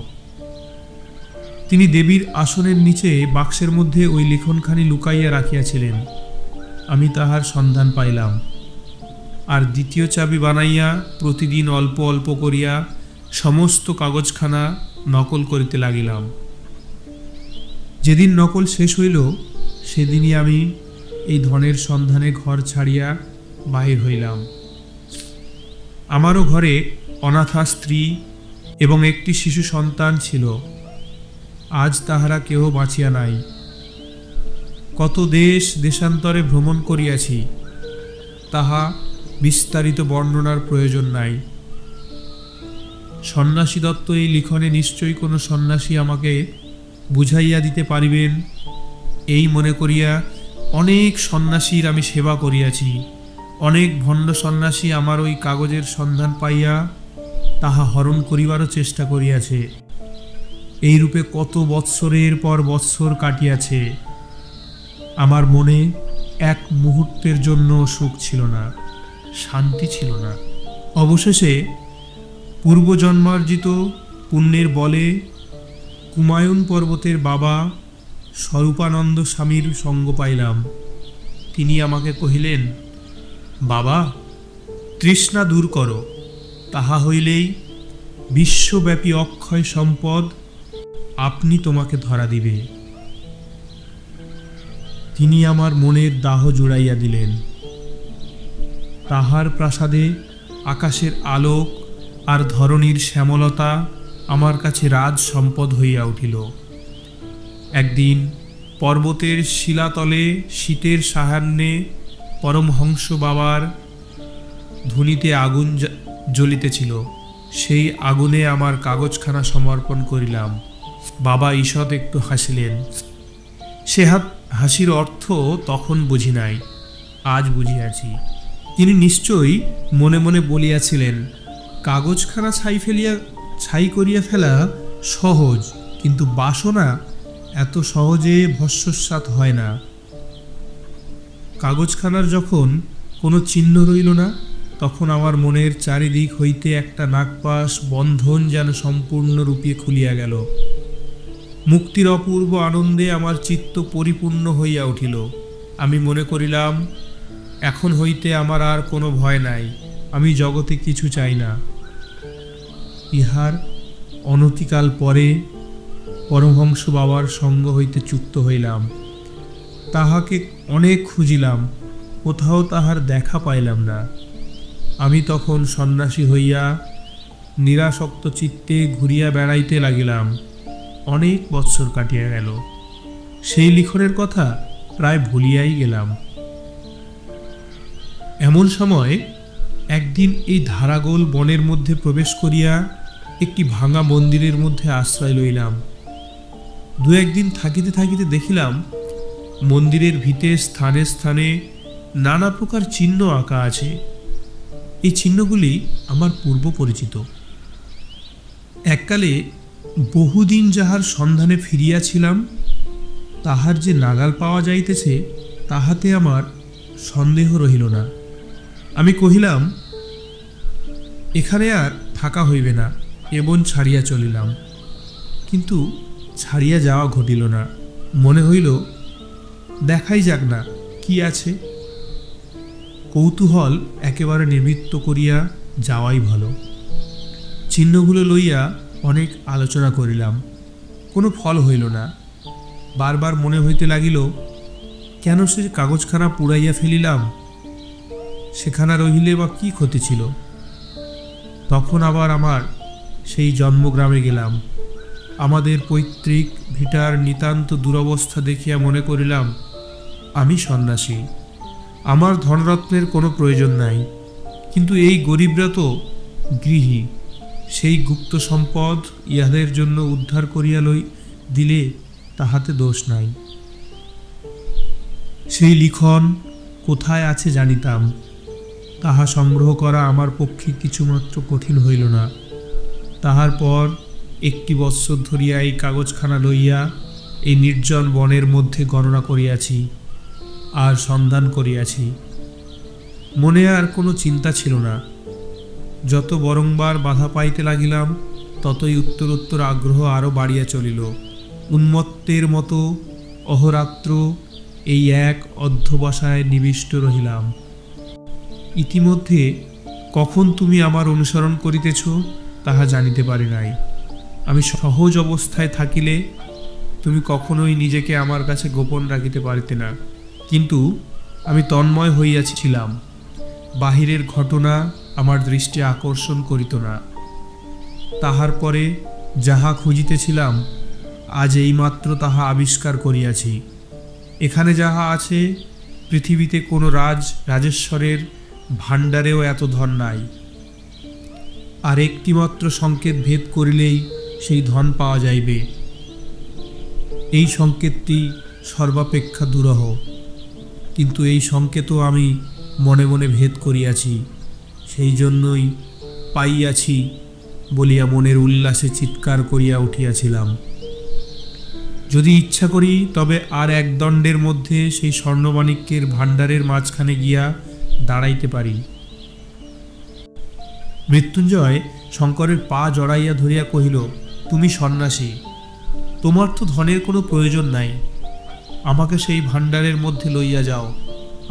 তিনি দেবীর আসনের নিচে বাক্সের মধ্যে ওই লিখনখানি লুকাইয়া রাখিয়াছিলেন। আমি তাহার সন্ধান পাইলাম, আর দ্বিতীয় চাবি বানাইয়া প্রতিদিন অল্প অল্প করিয়া সমস্ত কাগজখানা নকল করিতে লাগিলাম। যেদিন নকল শেষ হইল সেদিনই আমি এই ধনের সন্ধানে ঘর ছাড়িয়া বাহির হইলাম। আমারও ঘরে অনাথা স্ত্রী এবং একটি শিশু সন্তান ছিল। আজ তাহারা কেহ বাঁচিয়া নাই। কত দেশ দেশান্তরে ভ্রমণ করিয়াছি, তাহা বিস্তারিত বর্ণনার প্রয়োজন নাই। সন্ন্যাসী দত্ত এই লিখনে নিশ্চয়ই কোনো সন্ন্যাসী আমাকে বুঝাইয়া দিতে পারিবেন, এই মনে করিয়া অনেক সন্ন্যাসীর আমি সেবা করিয়াছি। অনেক ভণ্ড সন্ন্যাসী আমার ওই কাগজের সন্ধান পাইয়া তাহা হরণ করিবারও চেষ্টা করিয়াছে। এইরূপে কত বৎসরের পর বৎসর কাটিয়াছে। আমার মনে এক মুহূর্তের জন্য সুখ ছিল না, শান্তি ছিল না। অবশেষে পূর্বজন্মার্জিত পুণ্যের বলে কুমায়ুন পর্বতের বাবা স্বরূপানন্দ স্বামীর সঙ্গ পাইলাম। তিনি আমাকে কহিলেন, বাবা, তৃষ্ণা দূর করো, তাহা হইলেই বিশ্বব্যাপী অক্ষয় সম্পদ আপনি তোমাকে ধরা দিবে। তিনি আমার মনের দাহ জুড়াইয়া দিলেন। তাহার প্রাসাদে আকাশের আলোক আর ধরণীর শ্যামলতা আমার কাছে রাজ সম্পদ হইয়া উঠিল। একদিন পর্বতের শিলাতলে শীতের সায়াহ্নে পরমহংস বাবার ধুনিতে আগুন জ্বলিতেছিল। সেই আগুনে আমার কাগজখানা সমর্পণ করিলাম। বাবা ঈষৎ একটু হাসিলেন। সে হাসির অর্থ তখন বুঝি নাই, আজ বুঝিয়াছি। তিনি নিশ্চয়ই মনে মনে বলিয়াছিলেন, কাগজখানা ছাই করিয়া ফেলা সহজ, কিন্তু বাসনা এত সহজে ভস্মসাৎ হয় না। কাগজখানার যখন কোনো চিহ্ন রইল না, তখন আমার মনের চারিদিক হইতে একটা নাগপাশ বন্ধন যেন সম্পূর্ণরূপে খুলিয়া গেল। মুক্তির অপূর্ব আনন্দে আমার চিত্ত পরিপূর্ণ হইয়া উঠিল। আমি মনে করিলাম, এখন হইতে আমার আর কোনো ভয় নাই, আমি জগতে কিছু চাই না। ইহার অনতিকাল পরে পরমহংস বাবার সঙ্গ হইতে চুক্ত হইলাম। তাহাকে অনেক খুঁজিলাম, কোথাও তাহার দেখা পাইলাম না। আমি তখন সন্ন্যাসী হইয়া নিরাসক্ত চিত্তে ঘুরিয়া বেড়াইতে লাগিলাম। অনেক বৎসর কাটিয়া গেল, সেই লিখনের কথা প্রায় ভুলিয়াই গেলাম। এমন সময় একদিন এই ধারাগোল বনের মধ্যে প্রবেশ করিয়া একটি ভাঙা মন্দিরের মধ্যে আশ্রয় লইলাম। দু একদিন থাকিতে থাকিতে দেখিলাম মন্দিরের ভিতে স্থানে স্থানে নানা প্রকার চিহ্ন আঁকা আছে। এই চিহ্নগুলি আমার পূর্ব পরিচিত। এককালে বহুদিন যাহার সন্ধানে ফিরিয়াছিলাম, তাহার যে নাগাল পাওয়া যাইতেছে তাহাতে আমার সন্দেহ রহিল না। আমি কহিলাম, এখানে আর থাকা হইবে না, এবং ছাড়িয়া চলিলাম। কিন্তু ছাড়িয়া যাওয়া ঘটিল না। মনে হইল, দেখাই যাক না কি আছে। কৌতূহল একেবারে নিবৃত্ত করিয়া যাওয়াই ভালো। চিহ্নগুলো লইয়া অনেক আলোচনা করিলাম, কোনো ফল হইল না। বারবার মনে হইতে লাগিল, কেন সে কাগজখানা পুড়াইয়া ফেলিলাম, সেখানা রহিলে বা কি ক্ষতি ছিল। তখন আবার আমার সেই জন্মগ্রামে গেলাম। আমাদের পৈতৃক ভিটার নিতান্ত দুরবস্থা দেখিয়া মনে করিলাম, আমি সন্ন্যাসী, আমার ধনরত্নের কোনো প্রয়োজন নাই, কিন্তু এই গরিবরা তো গৃহী, সেই গুপ্ত সম্পদ ইহাদের জন্য উদ্ধার করিয়া দিলে তাহাতে দোষ নাই। সেই লিখন কোথায় আছে জানিতাম, তাহা সংগ্রহ করা আমার পক্ষে কিছুমাত্র কঠিন হইল না। তাহার পর 1 বৎসর ধরিয়া এই কাগজখানা লইয়া এই নির্জন বনের মধ্যে গণনা করিয়াছি আর সন্ধান করিয়াছি। মনে আর কোনো চিন্তা ছিল না। যত বরংবার বাধা পাইতে লাগিলাম, ততই উত্তরোত্তর আগ্রহ আরও বাড়িয়া চলিল। উন্মত্তের মতো অহরাত্র এই এক অধ্যবসায় নিবিষ্ট রহিলাম। ইতিমধ্যে কখন তুমি আমার অনুসরণ করিতেছ তাহা জানিতে পারি নাই। আমি সহজ অবস্থায় থাকিলে তুমি কখনোই নিজেকে আমার কাছে গোপন রাখিতে পারিতে না, কিন্তু আমি তন্ময় হইয়াছিলাম। বাহিরের ঘটনা আমার দৃষ্টি আকর্ষণ করিত না। তাহার পরে যাহা খুঁজিতেছিলাম, আজ এইমাত্র তাহা আবিষ্কার করিয়াছি। এখানে যাহা আছে, পৃথিবীতে কোনো রাজেশ্বরের ভাণ্ডারেও এত ধন নাই। আর একটিমাত্র সংকেত ভেদ করিলেই সেই ধন পাওয়া যাইবে। এই সংকেতটি সর্বাপেক্ষা দুরূহ, কিন্তু এই সংকেতও আমি মনে মনে ভেদ করিয়াছি, সেই জন্যই পাইয়াছি বলিয়া মনের উল্লাসে চিৎকার করিয়া উঠিয়াছিলাম। যদি ইচ্ছা করি তবে আর 1 দণ্ডের মধ্যে সেই স্বর্ণমাণিক্যের ভাণ্ডারের মাঝখানে গিয়া দাঁড়াইতে পারি। মৃত্যুঞ্জয় শঙ্করের পা জড়াইয়া ধরিয়া কহিল, তুমি সন্ন্যাসী, তোমার তো ধনের কোনো প্রয়োজন নাই। আমাকে সেই ভাণ্ডারের মধ্যে লইয়া যাও,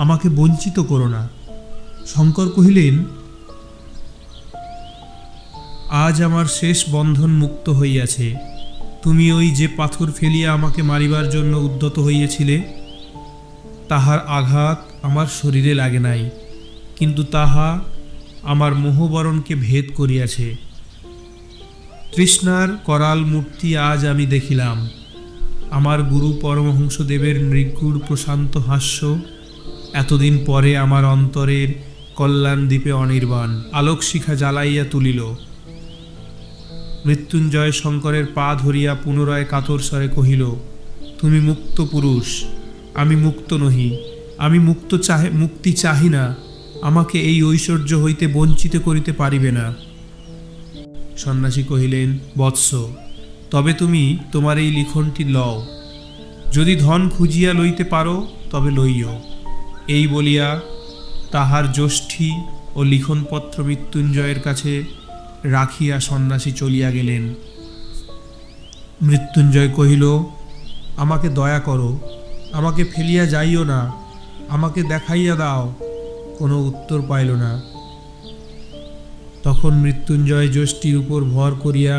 আমাকে বঞ্চিত করো না। শঙ্কর কহিলেন, আজ আমার শেষ বন্ধন মুক্ত হইয়াছে। তুমি ওই যে পাথর ফেলিয়া আমাকে মারিবার জন্য উদ্যত হইয়াছিলে, তাহার আঘাত আমার শরীরে লাগে নাই, কিন্তু তাহা আমার মোহবরণকে ভেদ করিয়াছে। তৃষ্ণার করাল মূর্তি আজ আমি দেখিলাম। আমার গুরু পরমহংসদেবের নিগুড় প্রশান্ত হাস্য এতদিন পরে আমার অন্তরের কল্যাণ দ্বীপে অনির্বাণ আলোক শিখা জ্বালাইয়া তুলিল। মৃত্যুঞ্জয় শঙ্করের পা ধরিয়া পুনরায় কাতর স্বরে কহিল, তুমি মুক্ত পুরুষ, আমি মুক্ত নহি। আমি মুক্তি চাহি না। আমাকে এই ঐশ্বর্য হইতে বঞ্চিত করিতে পারিবে না। সন্ন্যাসী কহিলেন, বৎস, তবে তুমি তোমার এই লিখনটি লও। যদি ধন খুঁজিয়া লইতে পারো তবে লইও। এই বলিয়া তাহার যষ্টি ও লিখনপত্র মৃত্যুঞ্জয়ের কাছে রাখিয়া সন্ন্যাসী চলিয়া গেলেন। মৃত্যুঞ্জয় কহিল, আমাকে দয়া করো, আমাকে ফেলিয়া যাইও না, আমাকে দেখাইয়া দাও। কোনো উত্তর পাইল না। তখন মৃত্যুঞ্জয় যষ্টির উপর ভর করিয়া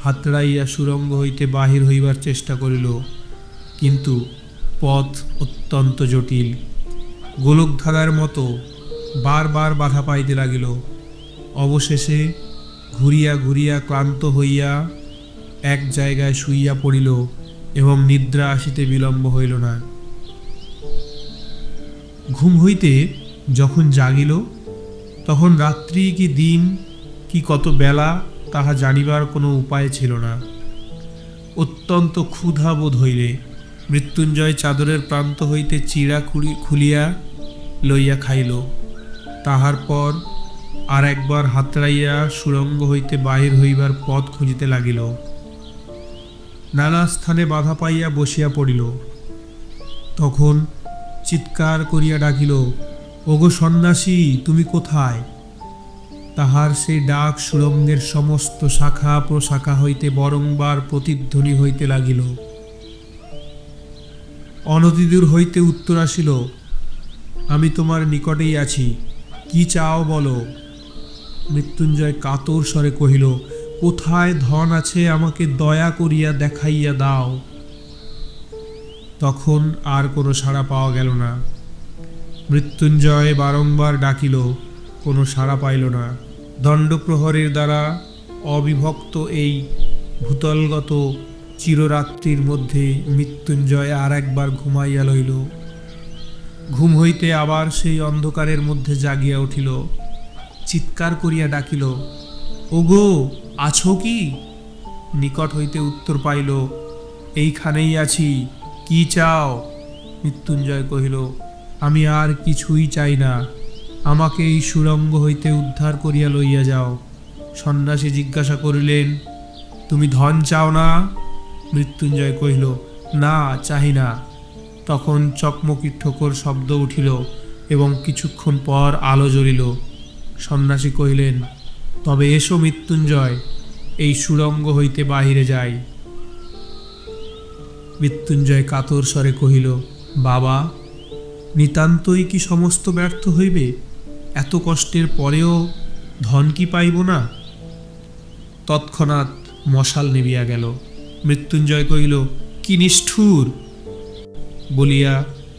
হাতড়াইয়া সুরঙ্গ হইতে বাহির হইবার চেষ্টা করিল, কিন্তু পথ অত্যন্ত জটিল। গোলকধাঁধার মতো বারবার বাধা পাইতে লাগিল। অবশেষে ঘুরিয়া ঘুরিয়া ক্লান্ত হইয়া এক জায়গায় শুইয়া পড়িল এবং নিদ্রা আসিতে বিলম্ব হইল না। ঘুম হইতে যখন জাগিল, তখন রাত্রি কি দিন কি কত বেলা তাহা জানিবার কোনো উপায় ছিল না। অত্যন্ত ক্ষুধা বোধ হইলে মৃত্যুঞ্জয় চাদরের প্রান্ত হইতে চিড়া খুলিয়া লইয়া খাইল। তাহার পর আর একবার হাতড়াইয়া সুরঙ্গ হইতে বাহির হইবার পথ খুঁজিতে লাগিল। নানা স্থানে বাধা পাইয়া বসিয়া পড়িল। তখন চিৎকার করিয়া ডাকিল, ওগো সন্ন্যাসী, তুমি কোথায়? তাহার সেই ডাক সুরঙ্গের সমস্ত শাখা প্রশাখা হইতে বরংবার প্রতিধ্বনি হইতে লাগিল। অনতিদূর হইতে উত্তর আসিল, আমি তোমার নিকটেই আছি, কি চাও বলো। মৃত্যুঞ্জয় কাতর স্বরে কহিল, কোথায় ধন আছে আমাকে দয়া করিয়া দেখাইয়া দাও। তখন আর কোনো সাড়া পাওয়া গেল না। মৃত্যুঞ্জয় বারংবার ডাকিল, কোনো সাড়া পাইল না। দণ্ডপ্রহরের দ্বারা অবিভক্ত এই ভূতলগত চিররাত্রির মধ্যে মৃত্যুঞ্জয় আর একবার ঘুমাইয়া লইল। ঘুম হইতে আবার সেই অন্ধকারের মধ্যে জাগিয়া উঠিল, চিৎকার করিয়া ডাকিল, ওগো আছো কি? নিকট হইতে উত্তর পাইল, এইখানেই আছি, কি চাও? মৃত্যুঞ্জয় কহিল, আমি আর কিছুই চাই না, আমাকে এই সুড়ঙ্গ হইতে উদ্ধার করিয়া লইয়া যাও। সন্ন্যাসী জিজ্ঞাসা করিলেন, তুমি ধন চাও না? মৃত্যুঞ্জয় কহিল, না, চাহি না। তখন চকমকির ঠোকর শব্দ উঠিল এবং কিছুক্ষণ পর আলো জ্বলিল। সন্ন্যাসী কহিলেন, তবে এসো মৃত্যুঞ্জয়, এই সুড়ঙ্গ হইতে বাহিরে যাই। মৃত্যুঞ্জয় কাতর স্বরে কহিল, বাবা, নিতান্তই কি সমস্ত ব্যর্থ হইবে? এত কষ্টের পরেও ধন কি পাইব না? তৎক্ষণাৎ মশাল নিবিয়া গেল। মৃত্যুঞ্জয় কহিল, কি নিষ্ঠুর! বলিয়া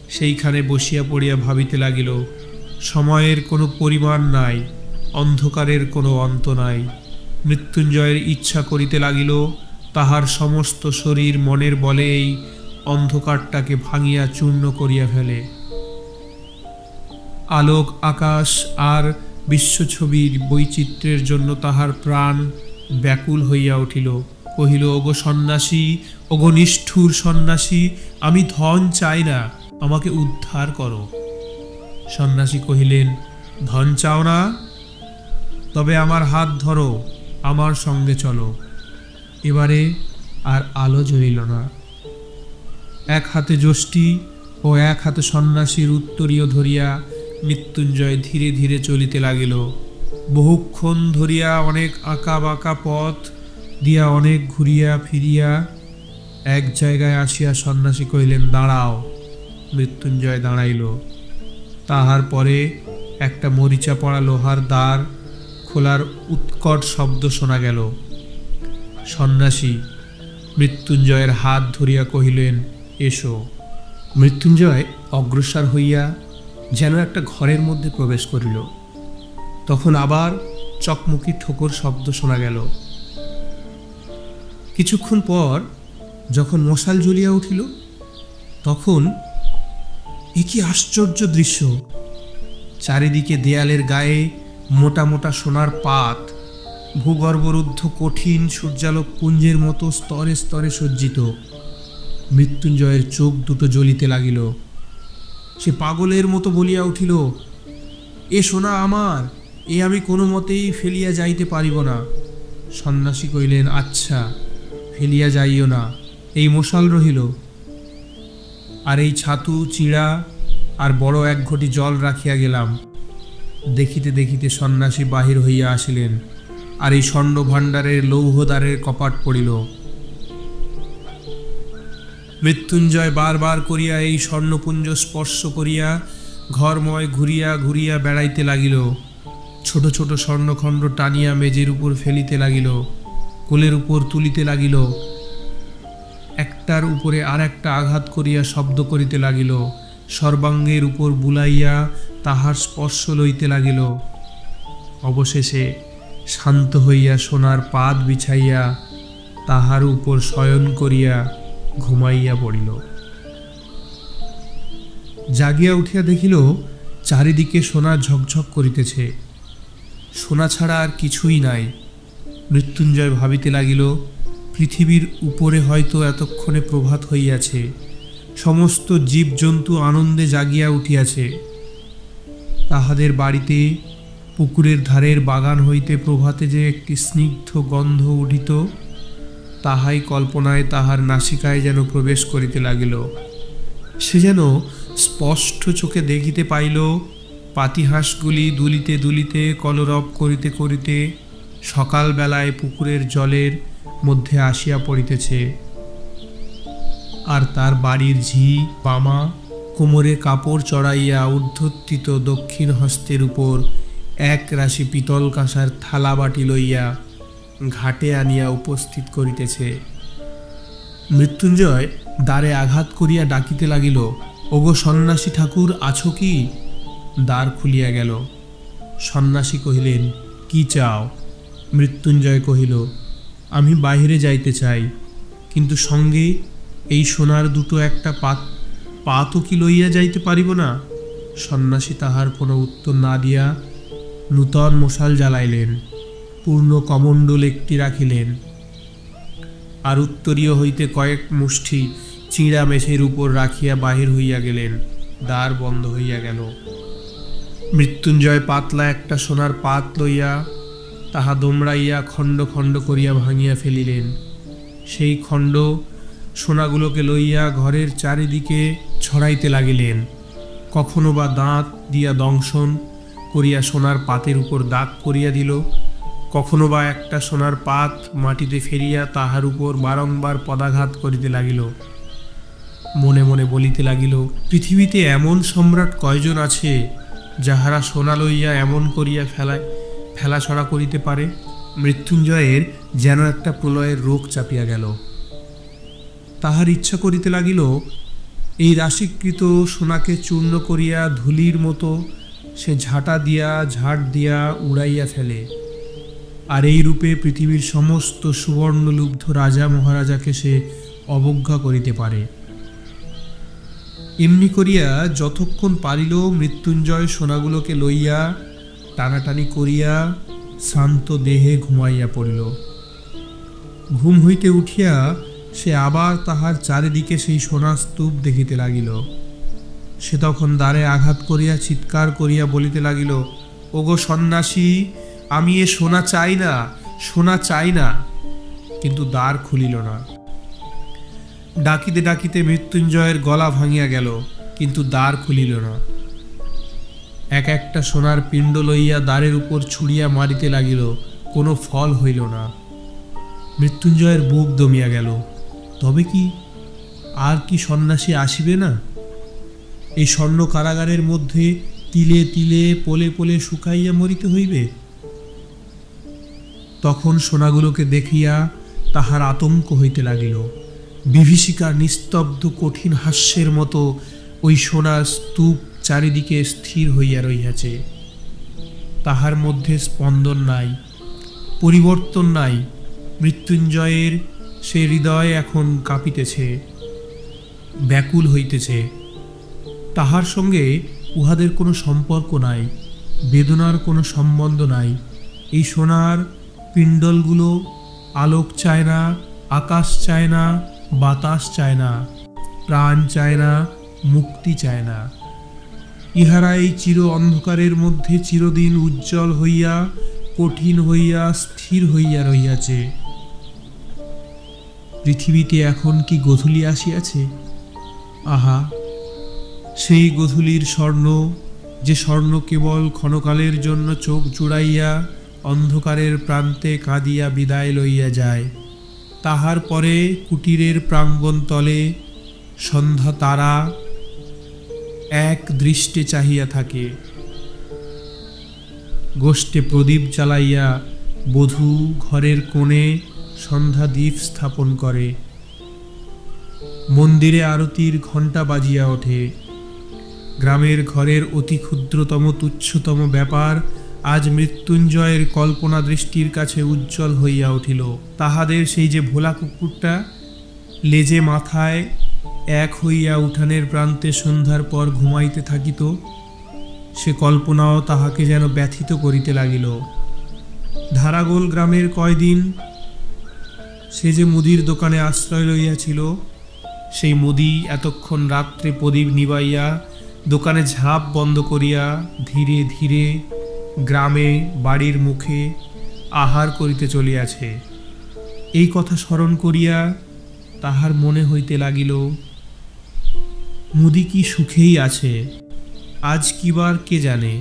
সেইখানে বসিয়া পড়িয়া ভাবিতে লাগিল, সময়ের কোনো পরিমাণ নাই, অন্ধকারের কোনো অন্ত নাই। মৃত্যুঞ্জয়ের ইচ্ছা করিতে লাগিল তাহার সমস্ত শরীর মনের বলে এই অন্ধকারটাকে ভাঙিয়া চূর্ণ করিয়া ফেলে। আলোক, আকাশ আর বিশ্বছবির বৈচিত্র্যের জন্য তাহার প্রাণ ব্যাকুল হইয়া উঠিল। কহিল, ওগো সন্ন্যাসী, ওগো নিষ্ঠুর সন্ন্যাসী, আমি ধন চাই না, আমাকে উদ্ধার করো। সন্ন্যাসী কহিলেন, ধন চাও না? তবে আমার হাত ধরো, আমার সঙ্গে চলো। এবারে আর আলো জ্বলিল না। এক হাতে যষ্টি ও এক হাতে সন্ন্যাসীর উত্তরীয় ধরিয়া মৃত্যুঞ্জয় ধীরে ধীরে চলিতে লাগিল। বহুক্ষণ ধরিয়া অনেক আঁকা বাঁকা পথ দিয়া অনেক ঘুরিয়া ফিরিয়া এক জায়গায় আসিয়া সন্ন্যাসী কহিলেন, দাঁড়াও। মৃত্যুঞ্জয় দাঁড়াইল। তাহার পরে একটা মরিচা পড়া লোহার দ্বার খোলার উৎকট শব্দ শোনা গেল। সন্ন্যাসী মৃত্যুঞ্জয়ের হাত ধরিয়া কহিলেন, এসো। মৃত্যুঞ্জয় অগ্রসর হইয়া যেন একটা ঘরের মধ্যে প্রবেশ করিল। তখন আবার চকমকি ঠোকর শব্দ শোনা গেল। কিছুক্ষণ পর যখন মশাল জ্বলিয়া উঠিল, তখন এ কি আশ্চর্য দৃশ্য! চারিদিকে দেয়ালের গায়ে মোটা মোটা সোনার পাত, ভূগর্ভরুদ্ধ কঠিন সূর্যালোক পুঞ্জের মতো স্তরে স্তরে সজ্জিত। মৃত্যুঞ্জয়ের চোখ দুটো জ্বলিতে লাগিল। সে পাগলের মতো বলিয়া উঠিল, এ সোনা আমার, এ আমি কোনো মতেই ফেলিয়া যাইতে পারিব না। সন্ন্যাসী কহিলেন, আচ্ছা, ফেলিয়া যাইও না, এই মশাল রহিল, আর এই ছাতু, চিড়া আর বড় এক ঘটি জল রাখিয়া গেলাম। দেখিতে দেখিতে সন্ন্যাসী বাহির হইয়া আসিলেন, আর এই স্বর্ণ ভাণ্ডারের লৌহদ্বারের কপাট পড়িল। মৃত্যুঞ্জয় বারবার করিয়া এই স্বর্ণপুঞ্জ স্পর্শ করিয়া ঘরময় ঘুরিয়া ঘুরিয়া বেড়াইতে লাগিল। ছোট ছোট স্বর্ণখণ্ড টানিয়া মেজের উপর ফেলিতে লাগিল, কোলের উপর তুলিতে লাগিল, একটার উপরে আর একটা আঘাত করিয়া শব্দ করিতে লাগিল, সর্বাঙ্গের উপর বুলাইয়া তাহার স্পর্শ লইতে লাগিল। অবশেষে শান্ত হইয়া সোনার পাত বিছাইয়া তাহার উপর শয়ন করিয়া ঘুমাইয়া পড়িল। জাগিয়া উঠিয়া দেখিল চারিদিকে সোনা ঝকঝক করিতেছে, সোনা ছাড়া আর কিছুই নাই। মৃত্যুঞ্জয় ভাবিতে লাগিল, পৃথিবীর উপরে হয়তো এতক্ষণে প্রভাত হইয়াছে, সমস্ত জীবজন্তু আনন্দে জাগিয়া উঠিয়াছে। তাহাদের বাড়িতে পুকুরের ধারের বাগান হইতে প্রভাতে যে একটি স্নিগ্ধ গন্ধ উঠিত, তাহাই কল্পনায় তাহার নাসিকায় যেন প্রবেশ করিতে লাগিল। সে যেন স্পষ্ট চোখে দেখিতে পাইল পাতিহাঁসগুলি দুলিতে দুলিতে কলরব করিতে করিতে সকালবেলায় পুকুরের জলের মধ্যে আসিয়া পড়িতেছে, আর তার বাড়ির ঝি বামা কোমরে কাপড় চড়াইয়া ঊর্ধ্বত্থিত দক্ষিণ হস্তের উপর এক রাশি পিতল কাঁসার থালা বাটি লইয়া ঘাটে আনিয়া উপস্থিত করিতেছে। মৃত্যুঞ্জয় দ্বারে আঘাত করিয়া ডাকিতে লাগিল, ওগো সন্ন্যাসী ঠাকুর, আছো কি? দ্বার খুলিয়া গেল। সন্ন্যাসী কহিলেন, কি চাও? মৃত্যুঞ্জয় কহিল, আমি বাহিরে যাইতে চাই, কিন্তু সঙ্গে এই সোনার দুটো একটা পা তো কি লইয়া যাইতে পারিব না? সন্ন্যাসী তাহার কোনো উত্তর না দিয়া নূতন মশাল জ্বালাইলেন, পূর্ণ কমণ্ডল একটি রাখিলেন, আর উত্তরীয় হইতে কয়েক মুষ্টি চিঁড়া মেঝের উপর রাখিয়া বাহির হইয়া গেলেন। দ্বার বন্ধ হইয়া গেল। মৃত্যুঞ্জয় পাতলা একটা সোনার পাত লইয়া তাহা দোমড়াইয়া খণ্ড খণ্ড করিয়া ভাঙিয়া ফেলিলেন। সেই খণ্ড সোনাগুলোকে লইয়া ঘরের চারিদিকে ছড়াইতে লাগিলেন। কখনো বা দাঁত দিয়া দংশন করিয়া সোনার পাতের উপর দাগ করিয়া দিল, কখনো বা একটা সোনার পাত মাটিতে ফেলিয়া তাহার উপর বারংবার পদাঘাত করিতে লাগিল। মনে মনে বলিতে লাগিল, পৃথিবীতে এমন সম্রাট কয়জন আছে যাহারা সোনা লইয়া এমন করিয়া ফেলাছড়া করিতে পারে? মৃত্যুঞ্জয়ের যেন একটা প্রলয়ের রোগ চাপিয়া গেল। তাহার ইচ্ছা করিতে লাগিল এই রাশিকৃত সোনাকে চূর্ণ করিয়া ধুলির মতো সে ঝাঁট দিয়া উড়াইয়া ফেলে, আর এই রূপে পৃথিবীর সমস্ত সুবর্ণলুব্ধ রাজা মহারাজাকে সে অবজ্ঞা করিতে পারে। এমনি করিয়া যতক্ষণ পারিল মৃত্যুঞ্জয় সোনাগুলোকে লইয়া টানাটানি করিয়া শান্ত দেহে ঘুমাইয়া পড়িল। ঘুম হইতে উঠিয়া সে আবার তাহার চারিদিকে সেই সোনার স্তূপ দেখিতে লাগিল। সে তখন দ্বারে আঘাত করিয়া চিৎকার করিয়া বলিতে লাগিল, ওগো সন্ন্যাসী, আমি এ সোনা চাই না, সোনা চাই না। কিন্তু দ্বার খুলিল না। ডাকিতে ডাকিতে মৃত্যুঞ্জয়ের গলা ভাঙিয়া গেল, কিন্তু দ্বার খুলিল না। এক একটা সোনার পিণ্ড লইয়া দ্বারের উপর ছুড়িয়া মারিতে লাগিল, কোনো ফল হইল না। মৃত্যুঞ্জয়ের বুক দমিয়া গেল। তবে কি আর কি সন্ন্যাসী আসিবে না? এই স্বর্ণ কারাগারের মধ্যে তিলে তিলে পলে পলে শুকাইয়া মরিতে হইবে? তখন সোনাগুলোকে দেখিয়া তাহার আতঙ্ক হইতে লাগিল। বিভীষিকার নিস্তব্ধ কঠিন হাস্যের মতো ওই সোনার স্তূপ চারিদিকে স্থির হইয়া রহিয়াছে। তাহার মধ্যে স্পন্দন নাই, পরিবর্তন নাই। মৃত্যুঞ্জয়ের সে হৃদয় এখন কাঁপিতেছে, ব্যাকুল হইতেছে। তাহার সঙ্গে উহাদের কোনো সম্পর্ক নাই, বেদনার কোনো সম্বন্ধ নাই। এই সোনার পিণ্ডলগুলো আলোক চায় না, আকাশ চায় না, বাতাস চায় না, প্রাণ চায় না, মুক্তি চায় না। ইহারা এই চির অন্ধকারের মধ্যে চিরদিন উজ্জ্বল হইয়া, কঠিন হইয়া, স্থির হইয়া রহিয়াছে। পৃথিবীতে এখন কি গোধূলি আসিয়াছে? আহা, সেই গোধূলির স্বর্ণ, যে স্বর্ণ কেবল ক্ষণকালের জন্য চোখ জুড়াইয়া অন্ধকারের প্রান্তে কাঁদিয়া বিদায় লইয়া যায়। তাহার পরে কুটিরের প্রাঙ্গণ তলে সন্ধ্যা তারা এক দৃষ্টে চাহিয়া থাকে। গোষ্ঠে প্রদীপ জ্বালাইয়া বধূ ঘরের কোণে সন্ধ্যা দ্বীপ স্থাপন করে। মন্দিরে আরতির ঘণ্টা বাজিয়া ওঠে। গ্রামের ঘরের অতি ক্ষুদ্রতম তুচ্ছতম ব্যাপার আজ মৃত্যুঞ্জয়ের কল্পনা দৃষ্টির কাছে উজ্জ্বল হইয়া উঠিল। তাহাদের সেই যে ভোলা কুকুরটা লেজে মাথায় এক হইয়া উঠানের প্রান্তে সন্ধ্যার পর ঘুমাইতে থাকিত, সে কল্পনাও তাহাকে যেন ব্যথিত করিতে লাগিল। ধারাগোল গ্রামের কয়দিন সে যে মুদির দোকানে আশ্রয় লইয়াছিল, সেই মুদি এতক্ষণ রাত্রে প্রদীপ নিবাইয়া দোকানে ঝাঁপ বন্ধ করিয়া ধীরে ধীরে গ্রামে বাড়ির মুখে আহার করিতে চলিয়াছে। এই কথা স্মরণ করিয়া তাহার মনে হইতে লাগিল, মুদি কি সুখেই আছে। আজ কিবার কে জানে,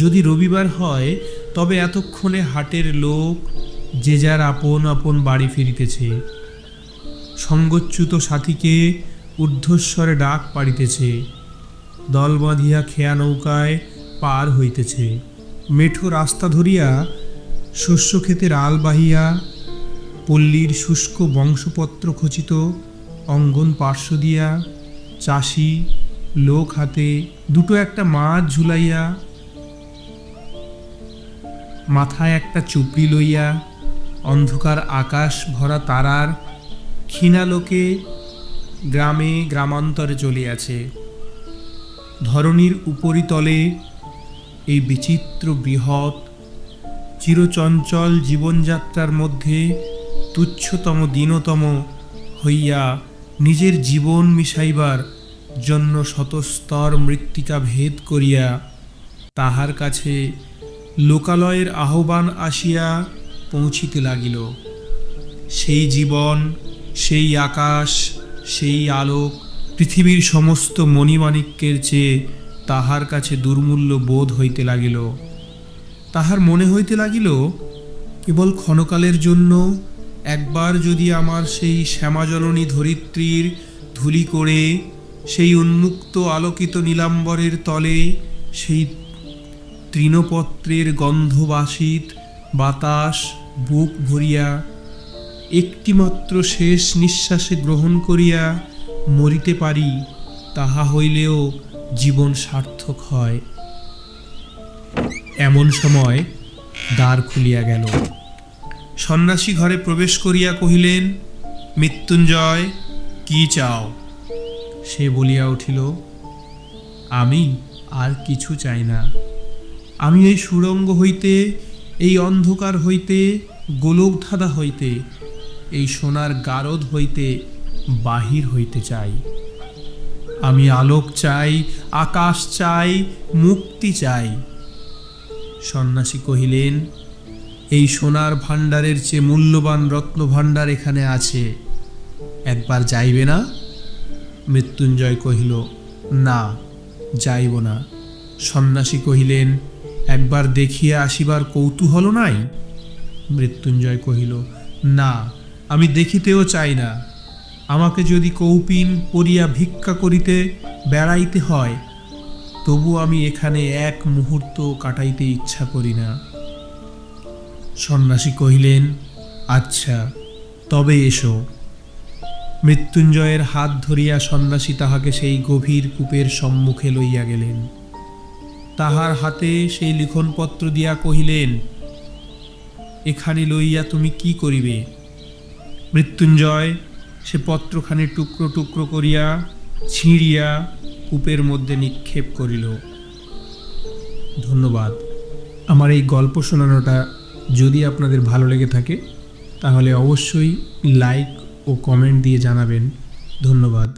যদি রবিবার হয় তবে এতক্ষণে হাটের লোক যে যার আপন আপন বাড়ি ফিরিতেছে। সঙ্গচ্যুত সাথীকে ঊর্ধ্বস্বরে ডাক পাড়িতেছে, দল বাঁধিয়া খেয়া নৌকায় পার হইতেছে। মেঠো রাস্তা ধরিয়া শস্যক্ষেতের আল বাহিয়া পল্লীর শুষ্ক বংশপত্র খচিত অঙ্গন পার্শ্ব দিয়া চাষি লোক হাতে দুটো একটা মাছ ঝুলাইয়া মাথায় একটা চুপড়ি লইয়া অন্ধকার আকাশ ভরা তারার ক্ষীণালোকে গ্রামে গ্রামান্তরে চলিয়াছে। ধরণীর উপরিতলে এই বিচিত্র বৃহৎ চিরচঞ্চল জীবনযাত্রার মধ্যে তুচ্ছতম দীনতম হইয়া নিজের জীবন মিশাইবার জন্য শতস্তর মৃত্তিকা ভেদ করিয়া তাহার কাছে লোকালয়ের আহ্বান আসিয়া পৌঁছিতে লাগিল। সেই জীবন, সেই আকাশ, সেই আলোক পৃথিবীর সমস্ত মণিমাণিক্যের চেয়ে তাহার কাছে দুর্মূল্য বোধ হইতে লাগিল। তাহার মনে হইতে লাগিল, কেবল ক্ষণকালের জন্য একবার যদি আমার সেই শ্যামাজননী ধরিত্রীর ধূলি করে সেই উন্মুক্ত আলোকিত নীলাম্বরের তলে সেই তৃণপত্রের গন্ধবাসিত বাতাস বুক ভরিয়া একটিমাত্র শেষ নিঃশ্বাসে গ্রহণ করিয়া মরিতে পারি, তাহা হইলেও জীবন সার্থক হয়। এমন সময় দ্বার খুলিয়া গেল। সন্ন্যাসী ঘরে প্রবেশ করিয়া কহিলেন, মৃত্যুঞ্জয়, কি চাও? সে বলিয়া উঠিল, আমি আর কিছু চাই না। আমি এই সুড়ঙ্গ হইতে, এই অন্ধকার হইতে, গোলকধাঁধা হইতে, এই সোনার গারদ হইতে বাহির হইতে চাই। আমি আলোক চাই, আকাশ চাই, মুক্তি চাই। সন্ন্যাসী কহিলেন, এই সোনার ভাণ্ডারের চেয়ে মূল্যবান রত্নভাণ্ডার এখানে আছে, একবার যাইবে না? মৃত্যুঞ্জয় কহিল, না, যাইব না। সন্ন্যাসী কহিলেন, একবার দেখিয়া আসিবার কৌতূহল নাই? মৃত্যুঞ্জয় কহিল, না, আমি দেখিতেও চাই না। আমাকে যদি কৌপিন পরিয়া ভিক্ষা করিতে বেড়াইতে হয়, তবু আমি এখানে এক মুহূর্ত কাটাইতে ইচ্ছা করি না। সন্ন্যাসী কহিলেন, আচ্ছা, তবে এসো। মৃত্যুঞ্জয়ের হাত ধরিয়া সন্ন্যাসী তাহাকে সেই গভীর কূপের সম্মুখে লইয়া গেলেন। তাহার হাতে সেই লিখনপত্র দিয়া কহিলেন, এখানে লইয়া তুমি কি করিবে? মৃত্যুঞ্জয় সে পত্রখানি টুকরো টুকরো করিয়া ছিঁড়িয়া কূপের মধ্যে নিক্ষেপ করিল। ধন্যবাদ। আমার এই গল্প শোনানোটা যদি আপনাদের ভালো লেগে থাকে তাহলে অবশ্যই লাইক ও কমেন্ট দিয়ে জানাবেন। ধন্যবাদ।